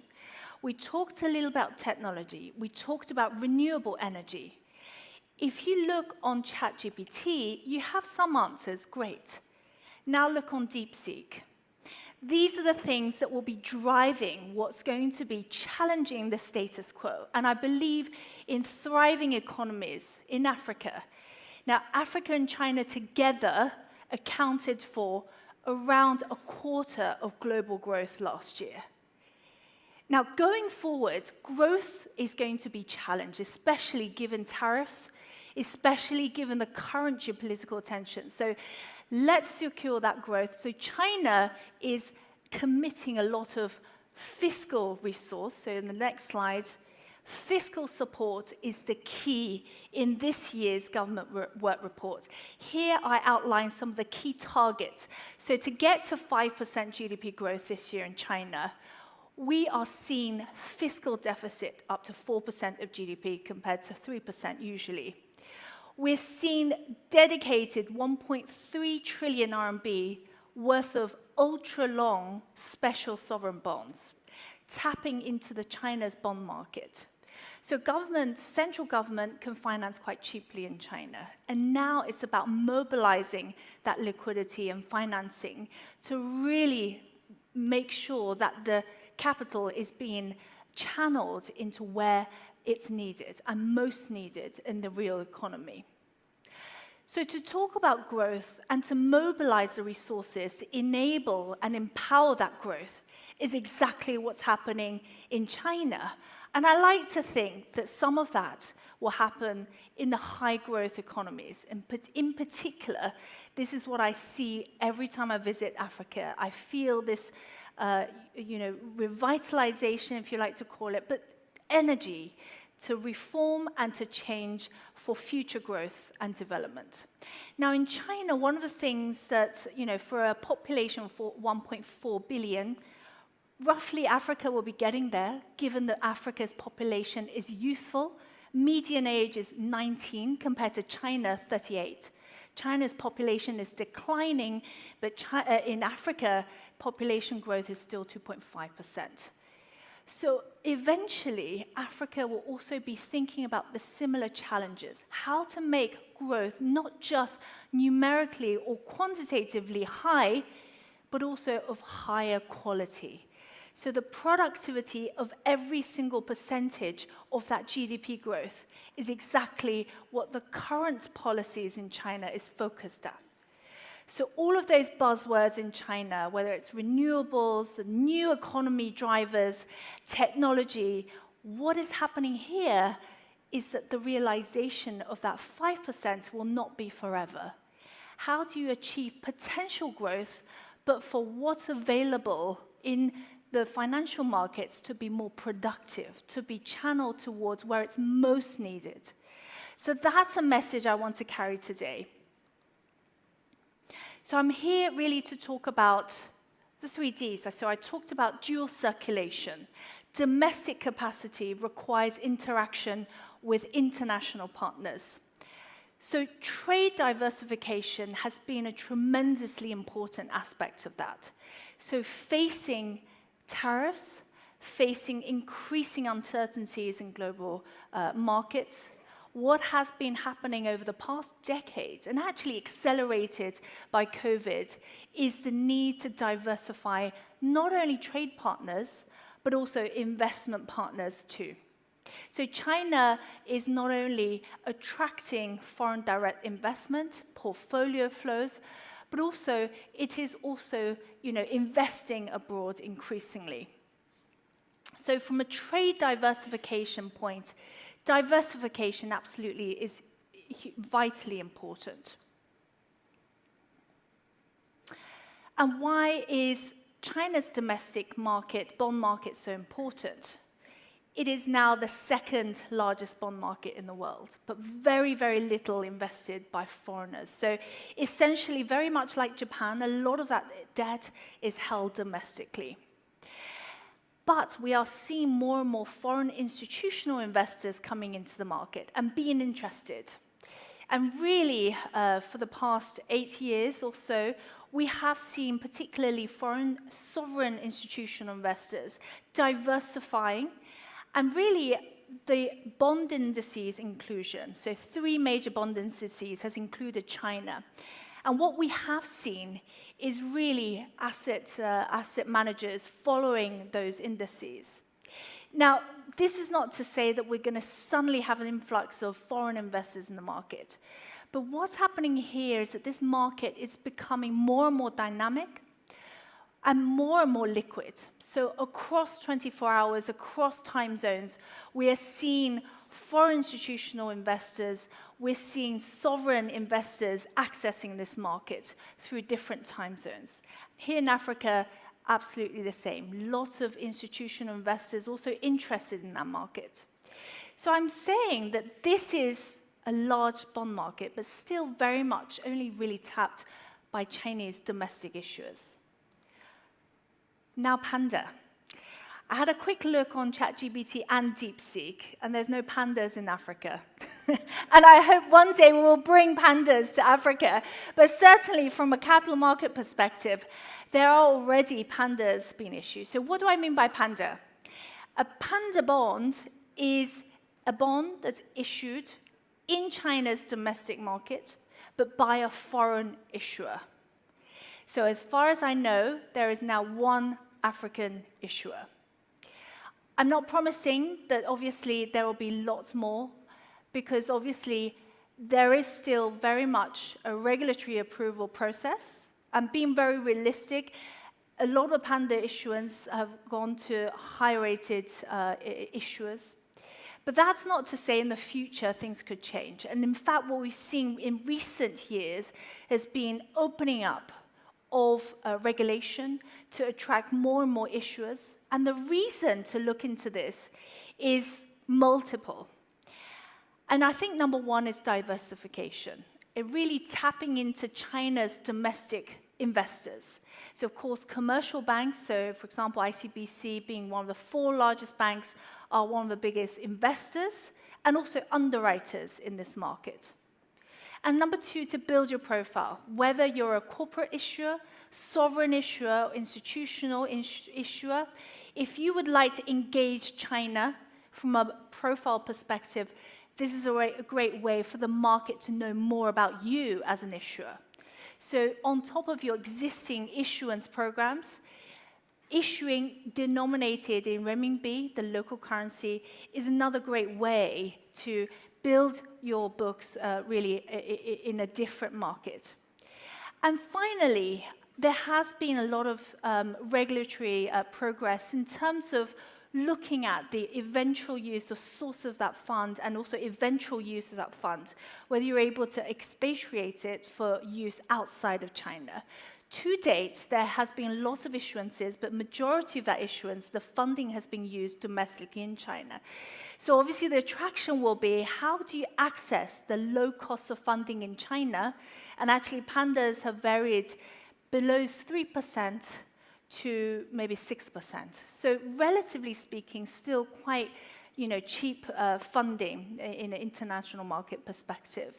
We talked a little about technology. We talked about renewable energy. If you look on ChatGPT, you have some answers, great. Now look on DeepSeek. These are the things that will be driving what's going to be challenging the status quo. And I believe in thriving economies in Africa. Now, Africa and China together accounted for around 1/4 of global growth last year. Now, going forward, growth is going to be challenged, especially given tariffs, especially given the current geopolitical tension. So Let's secure that growth. So China is committing a lot of fiscal resource. So in the next slide, fiscal support is the key in this year's government work report. Here I outline some of the key targets. So to get to 5% GDP growth this year in China, we are seeing fiscal deficit up to 4% of GDP compared to 3% usually. We're seeing dedicated 1.3 trillion RMB worth of ultra-long special sovereign bonds, tapping into the China's bond market. So central government can finance quite cheaply in China. And now it's about mobilizing that liquidity and financing to really make sure that the capital is being channeled into where it's needed and most needed in the real economy. So to talk about growth and to mobilize the resources to enable and empower that growth is exactly what's happening in China. And I like to think that some of that will happen in the high-growth economies. In particular, this is what I see every time I visit Africa. I feel this, revitalization, if you like to call it, but energy to reform and to change for future growth and development. Now, in China, one of the things that, for a population of 1.4 billion, roughly Africa will be getting there, given that Africa's population is youthful. Median age is 19 compared to China, 38. China's population is declining, but in Africa, population growth is still 2.5%. So eventually, Africa will also be thinking about the similar challenges, how to make growth not just numerically or quantitatively high, but also of higher quality. So the productivity of every single percentage of that GDP growth is exactly what the current policies in China is focused at. So all of those buzzwords in China, whether it's renewables, the new economy drivers, technology, what is happening here is that the realization of that 5% will not be forever. How do you achieve potential growth, but for what's available in the financial markets to be more productive, to be channeled towards where it's most needed? So that's a message I want to carry today. So I'm here really to talk about the 3 Ds. So I talked about dual circulation. Domestic capacity requires interaction with international partners. So trade diversification has been a tremendously important aspect of that. So facing tariffs, facing increasing uncertainties in global markets, what has been happening over the past decade, and actually accelerated by COVID, is the need to diversify not only trade partners, but also investment partners too. So China is not only attracting foreign direct investment, portfolio flows, but also it is also, investing abroad increasingly. So from a trade diversification point, diversification absolutely is vitally important. And why is China's domestic market, bond market, so important? It is now the second largest bond market in the world, but very, very little invested by foreigners. So essentially, very much like Japan, a lot of that debt is held domestically. But we are seeing more and more foreign institutional investors coming into the market and being interested. And really, for the past 8 years or so, we have seen particularly foreign sovereign institutional investors diversifying, and really the bond indices inclusion. So 3 major bond indices has included China. And what we have seen is really asset managers following those indices. Now, this is not to say that we're going to suddenly have an influx of foreign investors in the market. But what's happening here is that this market is becoming more and more dynamic. and more liquid. So across 24 hours, across time zones, we are seeing foreign institutional investors, we're seeing sovereign investors accessing this market through different time zones. Here in Africa, absolutely the same. Lots of institutional investors also interested in that market. So I'm saying that this is a large bond market, but still very much only really tapped by Chinese domestic issuers. Now, Panda. I had a quick look on ChatGPT and DeepSeek, and there's no pandas in Africa. And I hope one day we will bring pandas to Africa. But certainly, from a capital market perspective, there are already pandas being issued. So what do I mean by panda? A panda bond is a bond that's issued in China's domestic market, but by a foreign issuer. So as far as I know, there is now one African issuer. I'm not promising that obviously there will be lots more, because obviously there is still very much a regulatory approval process. And being very realistic, a lot of panda issuance have gone to high-rated issuers. But that's not to say in the future things could change. And in fact, what we've seen in recent years has been opening up of regulation to attract more and more issuers. And the reason to look into this is multiple. And I think number one is diversification. It really tapping into China's domestic investors. So of course, commercial banks, so for example, ICBC being one of the 4 largest banks, are one of the biggest investors and also underwriters in this market. And number 2, to build your profile, whether you're a corporate issuer, sovereign issuer, institutional issuer, if you would like to engage China from a profile perspective, this is a great way for the market to know more about you as an issuer. So on top of your existing issuance programs, issuing denominated in renminbi, the local currency, is another great way to build your books really in a different market. And finally, there has been a lot of regulatory progress in terms of looking at the eventual use of source of that fund and also eventual use of that fund, whether you're able to expatriate it for use outside of China. To date, there has been lots of issuances, but majority of that issuance, the funding has been used domestically in China. So obviously the attraction will be, how do you access the low cost of funding in China? And actually pandas have varied below 3% to maybe 6%. So relatively speaking, still quite cheap funding in an international market perspective.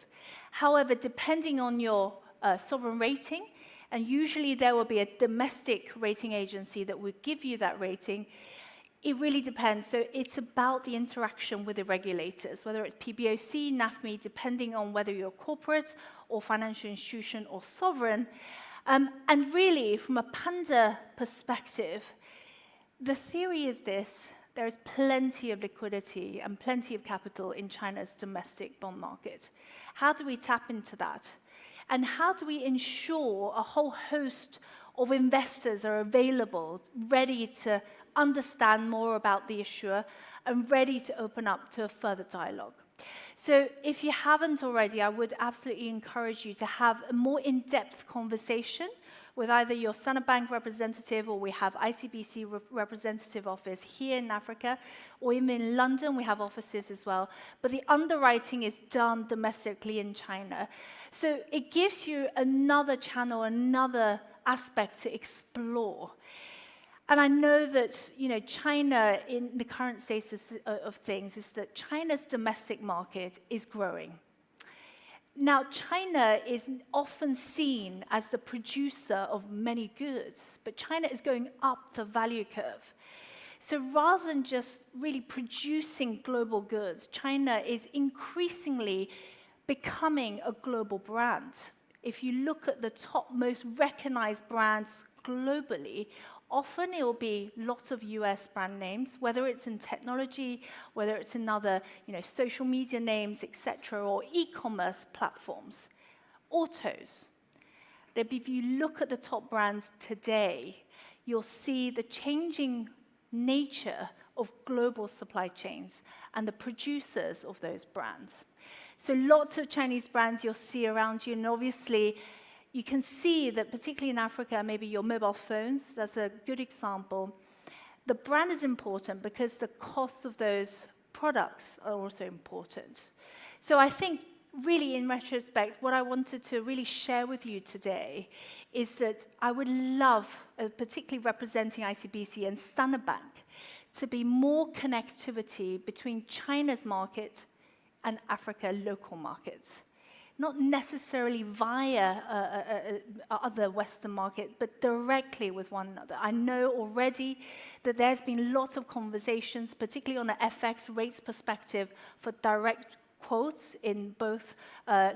However, depending on your sovereign rating, and usually there will be a domestic rating agency that will give you that rating, it really depends. So it's about the interaction with the regulators, whether it's PBOC, NAFMI, depending on whether you're corporate or financial institution or sovereign. And really, from a panda perspective, the theory is this: there is plenty of liquidity and plenty of capital in China's domestic bond market. How do we tap into that? And how do we ensure a whole host of investors are available, ready to understand more about the issuer and ready to open up to a further dialogue? So if you haven't already, I would absolutely encourage you to have a more in-depth conversation with either your Standard Bank representative, or we have ICBC representative office here in Africa, or even in London, we have offices as well. But the underwriting is done domestically in China. So it gives you another channel, another aspect to explore. And I know that China, in the current state of things, is that China's domestic market is growing. Now, China is often seen as the producer of many goods, but China is going up the value curve. So rather than just really producing global goods, China is increasingly becoming a global brand. If you look at the top most recognized brands globally, often it will be lots of US brand names, whether it's in technology, whether it's in other social media names, etc., or e-commerce platforms. Autos. If you look at the top brands today, you'll see the changing nature of global supply chains and the producers of those brands. So lots of Chinese brands you'll see around you, and obviously you can see that particularly in Africa, maybe your mobile phones, that's a good example. The brand is important because the cost of those products are also important. So I think really in retrospect, what I wanted to really share with you today is that I would love, particularly representing ICBC and Standard Bank, to be more connectivity between China's market and Africa local markets. Not necessarily via other Western markets, but directly with one another. I know already that there's been lots of conversations, particularly on the FX rates perspective, for direct quotes in both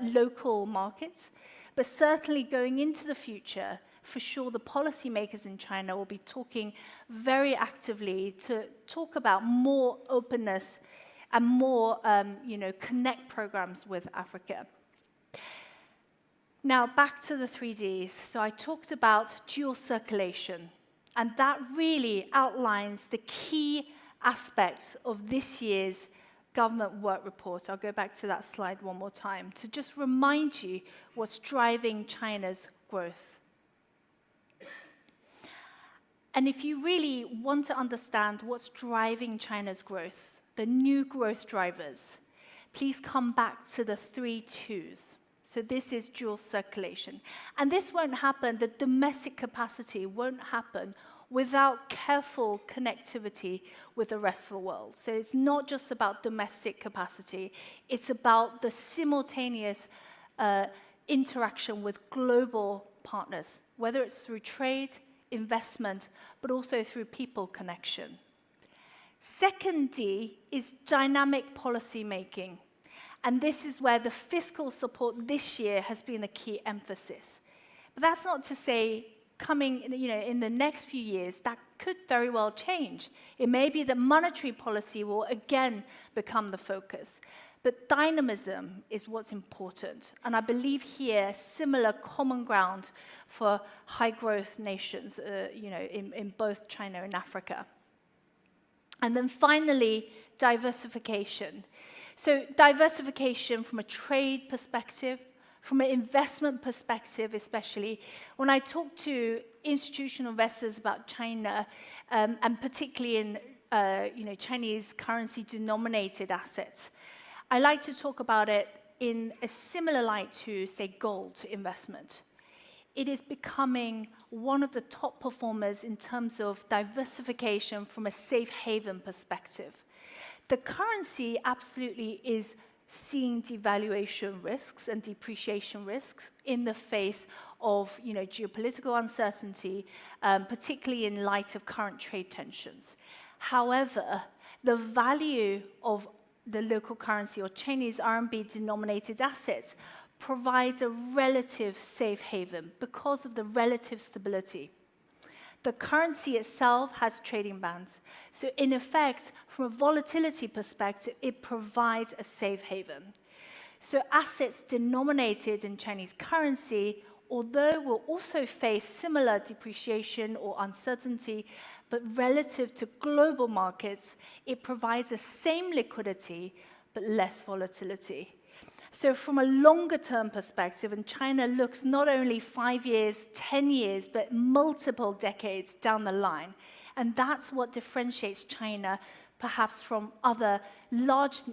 local markets. But certainly going into the future, for sure the policymakers in China will be talking very actively to talk about more openness and more connect programs with Africa. Now, back to the 3Ds. So I talked about dual circulation, and that really outlines the key aspects of this year's government work report. I'll go back to that slide one more time to just remind you what's driving China's growth. And if you really want to understand what's driving China's growth, the new growth drivers, please come back to the 3 2s. So this is dual circulation. And this won't happen, the domestic capacity won't happen without careful connectivity with the rest of the world. So it's not just about domestic capacity, it's about the simultaneous interaction with global partners, whether it's through trade, investment, but also through people connection. Second D is dynamic policy making. And this is where the fiscal support this year has been a key emphasis. But that's not to say coming in the next few years, that could very well change. It may be that monetary policy will again become the focus. But dynamism is what's important. And I believe here, similar common ground for high growth nations, in both China and Africa. And then finally, diversification. So diversification from a trade perspective, from an investment perspective especially. When I talk to institutional investors about China, and particularly in Chinese currency denominated assets, I like to talk about it in a similar light to, say, gold investment. It is becoming one of the top performers in terms of diversification from a safe haven perspective. The currency absolutely is seeing devaluation risks and depreciation risks in the face of geopolitical uncertainty, particularly in light of current trade tensions. However, the value of the local currency or Chinese RMB denominated assets provides a relative safe haven because of the relative stability. The currency itself has trading bands. So in effect, from a volatility perspective, it provides a safe haven. So assets denominated in Chinese currency, although will also face similar depreciation or uncertainty, but relative to global markets, it provides the same liquidity, but less volatility. So from a longer term perspective, and China looks not only 5 years, 10 years, but multiple decades down the line. And that's what differentiates China perhaps from other large,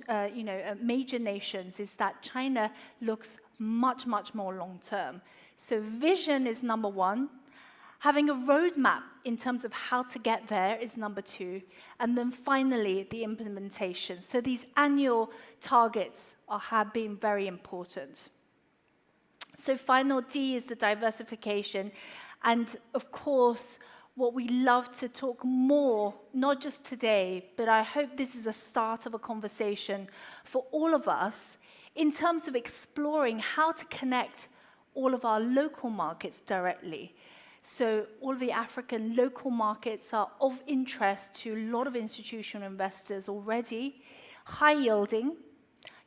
major nations, is that China looks much, much more long term. So vision is number one. Having a roadmap in terms of how to get there is number two. And then finally, the implementation. So these annual targets have been very important. So final D is the diversification. And of course, what we love to talk more, not just today, but I hope this is a start of a conversation for all of us in terms of exploring how to connect all of our local markets directly. So all of the African local markets are of interest to a lot of institutional investors already. High yielding.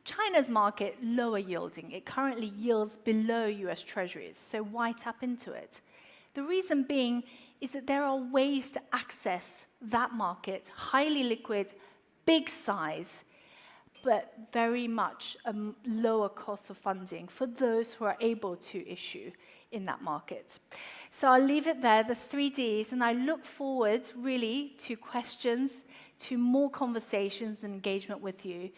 China's market, lower yielding. It currently yields below US Treasuries, so why tap into it? The reason being, is that there are ways to access that market, highly liquid, big size, but very much a lower cost of funding for those who are able to issue in that market. So I'll leave it there, the 3 Ds, and I look forward really to questions, to more conversations and engagement with you.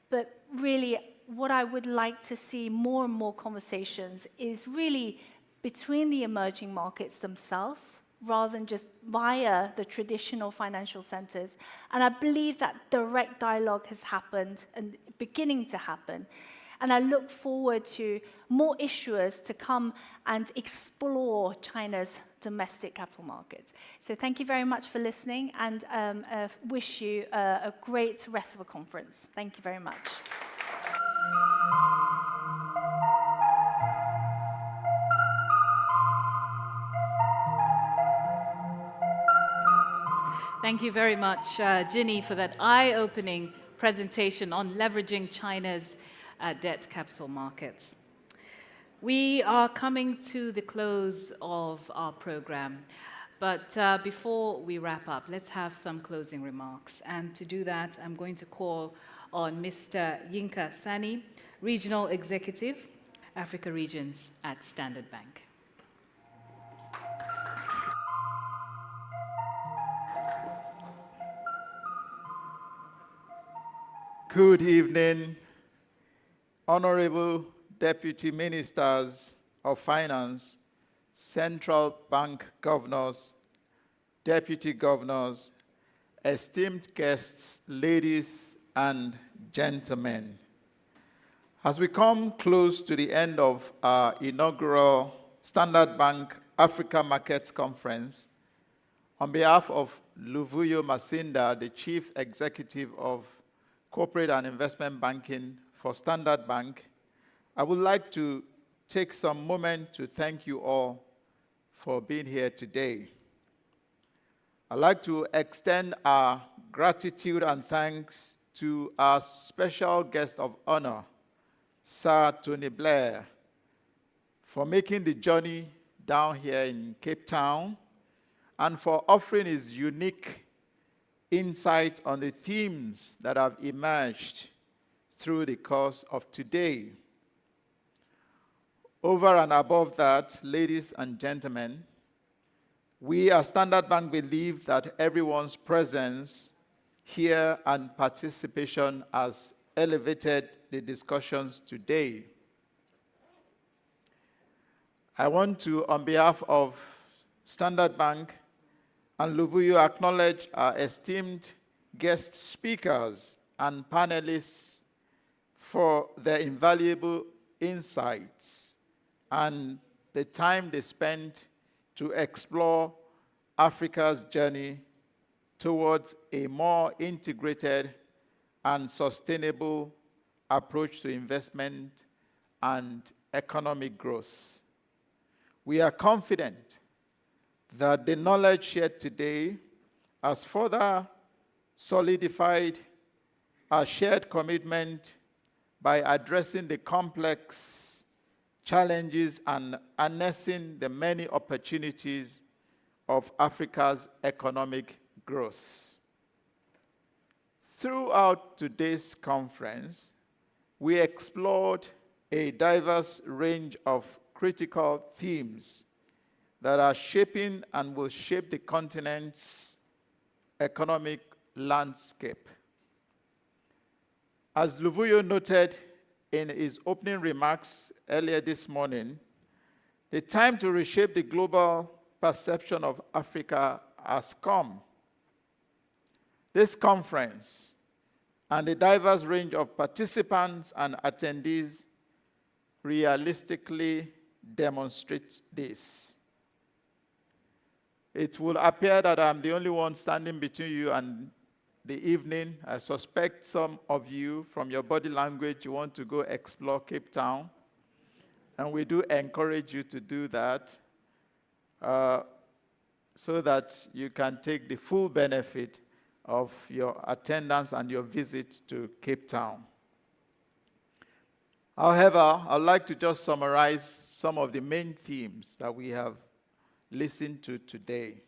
But really, what I would like to see more and more conversations is really between the emerging markets themselves, rather than just via the traditional financial centers. And I believe that direct dialogue has happened and beginning to happen. And I look forward to more issuers to come and explore China's domestic capital market. So thank you very much for listening, and wish you a great rest of the conference. Thank you very much. Thank you very much, Ginny, for that eye-opening presentation on leveraging China's debt capital markets. We are coming to the close of our program, but before we wrap up, let's have some closing remarks. And to do that, I'm going to call on Mr. Yinka Sani, Regional Executive, Africa Regions at Standard Bank. Good evening, Honorable Deputy Ministers of Finance, Central Bank Governors, Deputy Governors, esteemed guests, ladies and gentlemen. As we come close to the end of our inaugural Standard Bank Africa Markets Conference, on behalf of Luvuyo Masinda, the Chief Executive of Corporate and Investment Banking for Standard Bank, I would like to take some moment to thank you all for being here today. I'd like to extend our gratitude and thanks to our special guest of honor, Sir Tony Blair, for making the journey down here in Cape Town and for offering his unique insight on the themes that have emerged through the course of today. Over and above that, ladies and gentlemen, we at Standard Bank believe that everyone's presence here and participation has elevated the discussions today. I want to, on behalf of Standard Bank and Luvuyo, acknowledge our esteemed guest speakers and panelists for their invaluable insights and the time they spent to explore Africa's journey towards a more integrated and sustainable approach to investment and economic growth. We are confident that the knowledge shared today has further solidified our shared commitment by addressing the complex challenges and harnessing the many opportunities of Africa's economic growth. Throughout today's conference, we explored a diverse range of critical themes that are shaping and will shape the continent's economic landscape. As Luvuyo noted in his opening remarks earlier this morning, the time to reshape the global perception of Africa has come. This conference and the diverse range of participants and attendees realistically demonstrates this. It will appear that I'm the only one standing between you and the evening. I suspect some of you, from your body language, you want to go explore Cape Town. And we do encourage you to do that so that you can take the full benefit of your attendance and your visit to Cape Town. However, I'd like to just summarize some of the main themes that we have listened to today.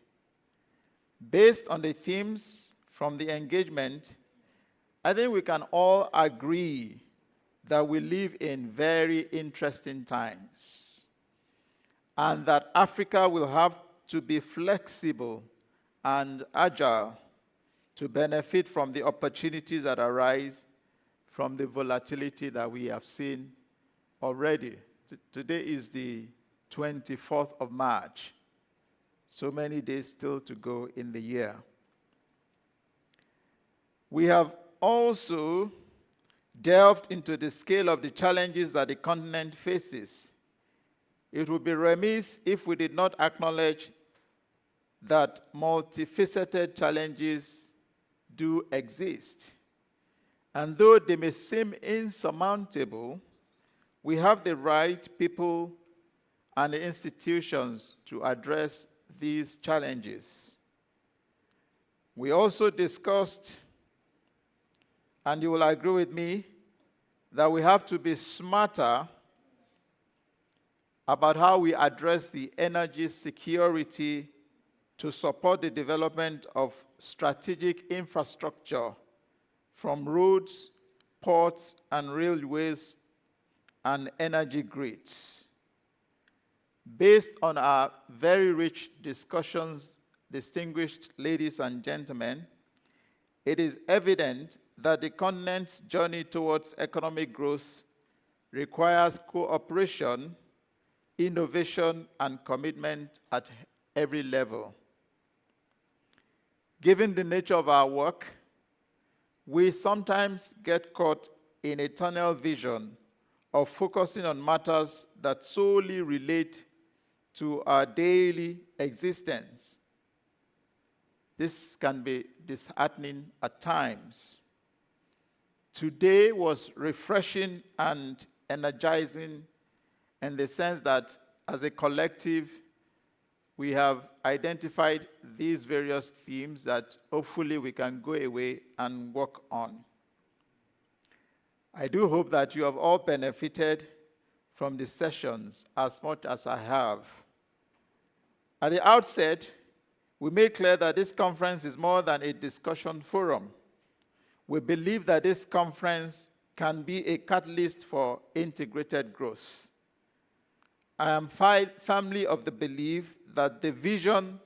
Based on the themes from the engagement, I think we can all agree that we live in very interesting times and that Africa will have to be flexible and agile to benefit from the opportunities that arise from the volatility that we have seen already. Today is the 24th of March. So many days still to go in the year. We have also delved into the scale of the challenges that the continent faces. It would be remiss if we did not acknowledge that multifaceted challenges do exist. And though they may seem insurmountable, we have the right people and the institutions to address these challenges. We also discussed, and you will agree with me, that we have to be smarter about how we address the energy security to support the development of strategic infrastructure from roads, ports, and railways and energy grids. Based on our very rich discussions, distinguished ladies and gentlemen, it is evident that the continent's journey towards economic growth requires cooperation, innovation, and commitment at every level. Given the nature of our work, we sometimes get caught in a tunnel vision of focusing on matters that solely relate to our daily existence. This can be disheartening at times. Today was refreshing and energizing in the sense that as a collective, we have identified these various themes that hopefully we can go away and work on. I do hope that you have all benefited from the sessions as much as I have. At the outset, we made clear that this conference is more than a discussion forum. We believe that this conference can be a catalyst for integrated growth. I am firmly of the belief that the vision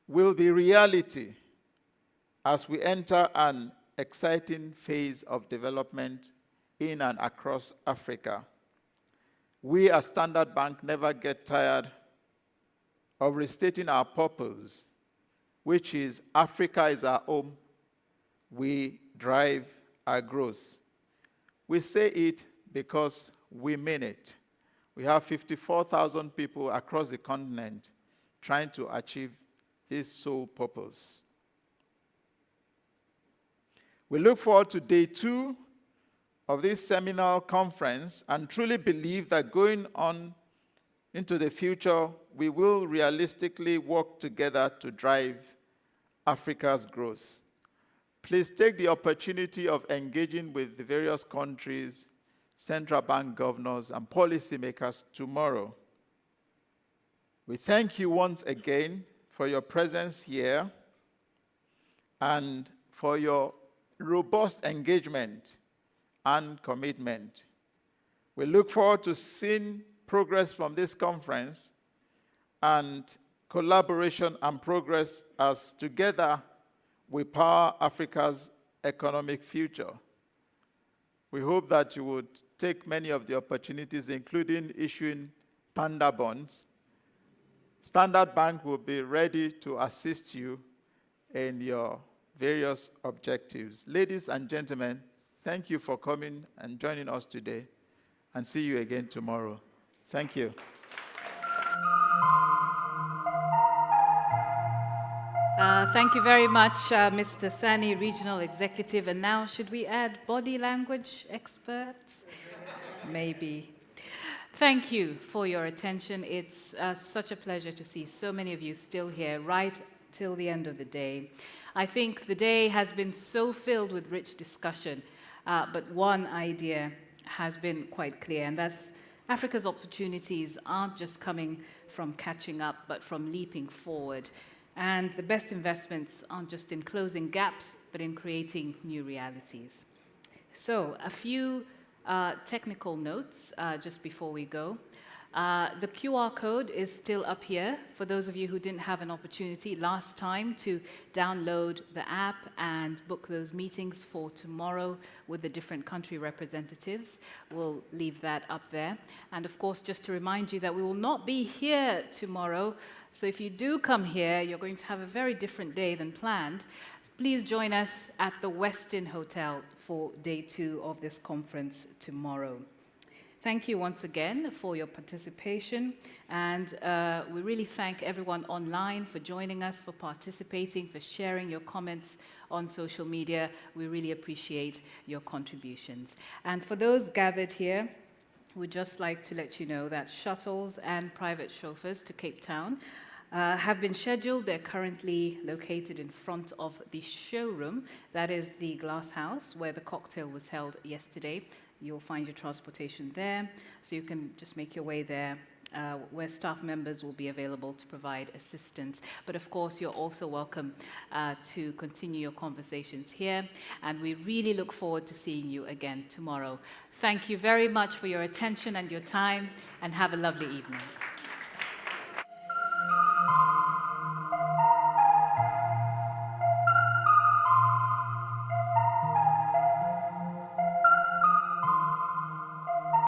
will be reality as we enter an exciting phase of development in and across Africa. We at Standard Bank never get tired of restating our purpose, which is Africa is our home, we drive our growth. We say it because we mean it. We have 54,000 people across the continent trying to achieve this sole purpose. We look forward to day 2 of this seminal conference and truly believe that going on into the future, we will realistically work together to drive Africa's growth. Please take the opportunity of engaging with the various countries, central bank governors, and policymakers tomorrow. We thank you once again for your presence here and for your robust engagement and commitment. We look forward to seeing progress from this conference and collaboration and progress as together we power Africa's economic future. We hope that you would take many of the opportunities, including issuing Panda bonds. Standard Bank will be ready to assist you in your various objectives. Ladies and gentlemen, thank you for coming and joining us today, and see you again tomorrow. Thank you. Thank you very much, Mr. Sani, Regional Executive. And now, should we add body language expert? Maybe. Thank you for your attention. It's such a pleasure to see so many of you still here right till the end of the day. I think the day has been so filled with rich discussion, but one idea has been quite clear, and that's Africa's opportunities aren't just coming from catching up, but from leaping forward. And the best investments aren't just in closing gaps, but in creating new realities. So, a few technical notes just before we go. The QR code is still up here for those of you who didn't have an opportunity last time to download the app and book those meetings for tomorrow with the different country representatives. We'll leave that up there. And of course, just to remind you that we will not be here tomorrow. So if you do come here, you're going to have a very different day than planned. Please join us at the Westin Hotel for day 2 of this conference tomorrow. Thank you once again for your participation, and we really thank everyone online for joining us, for participating, for sharing your comments on social media. We really appreciate your contributions. And for those gathered here, we'd just like to let you know that shuttles and private chauffeurs to Cape Town have been scheduled. They're currently located in front of the showroom. That is the Glass House, where the cocktail was held yesterday. You'll find your transportation there, so you can just make your way there, where staff members will be available to provide assistance. But of course, you're also welcome to continue your conversations here, and we really look forward to seeing you again tomorrow. Thank you very much for your attention and your time, and have a lovely evening.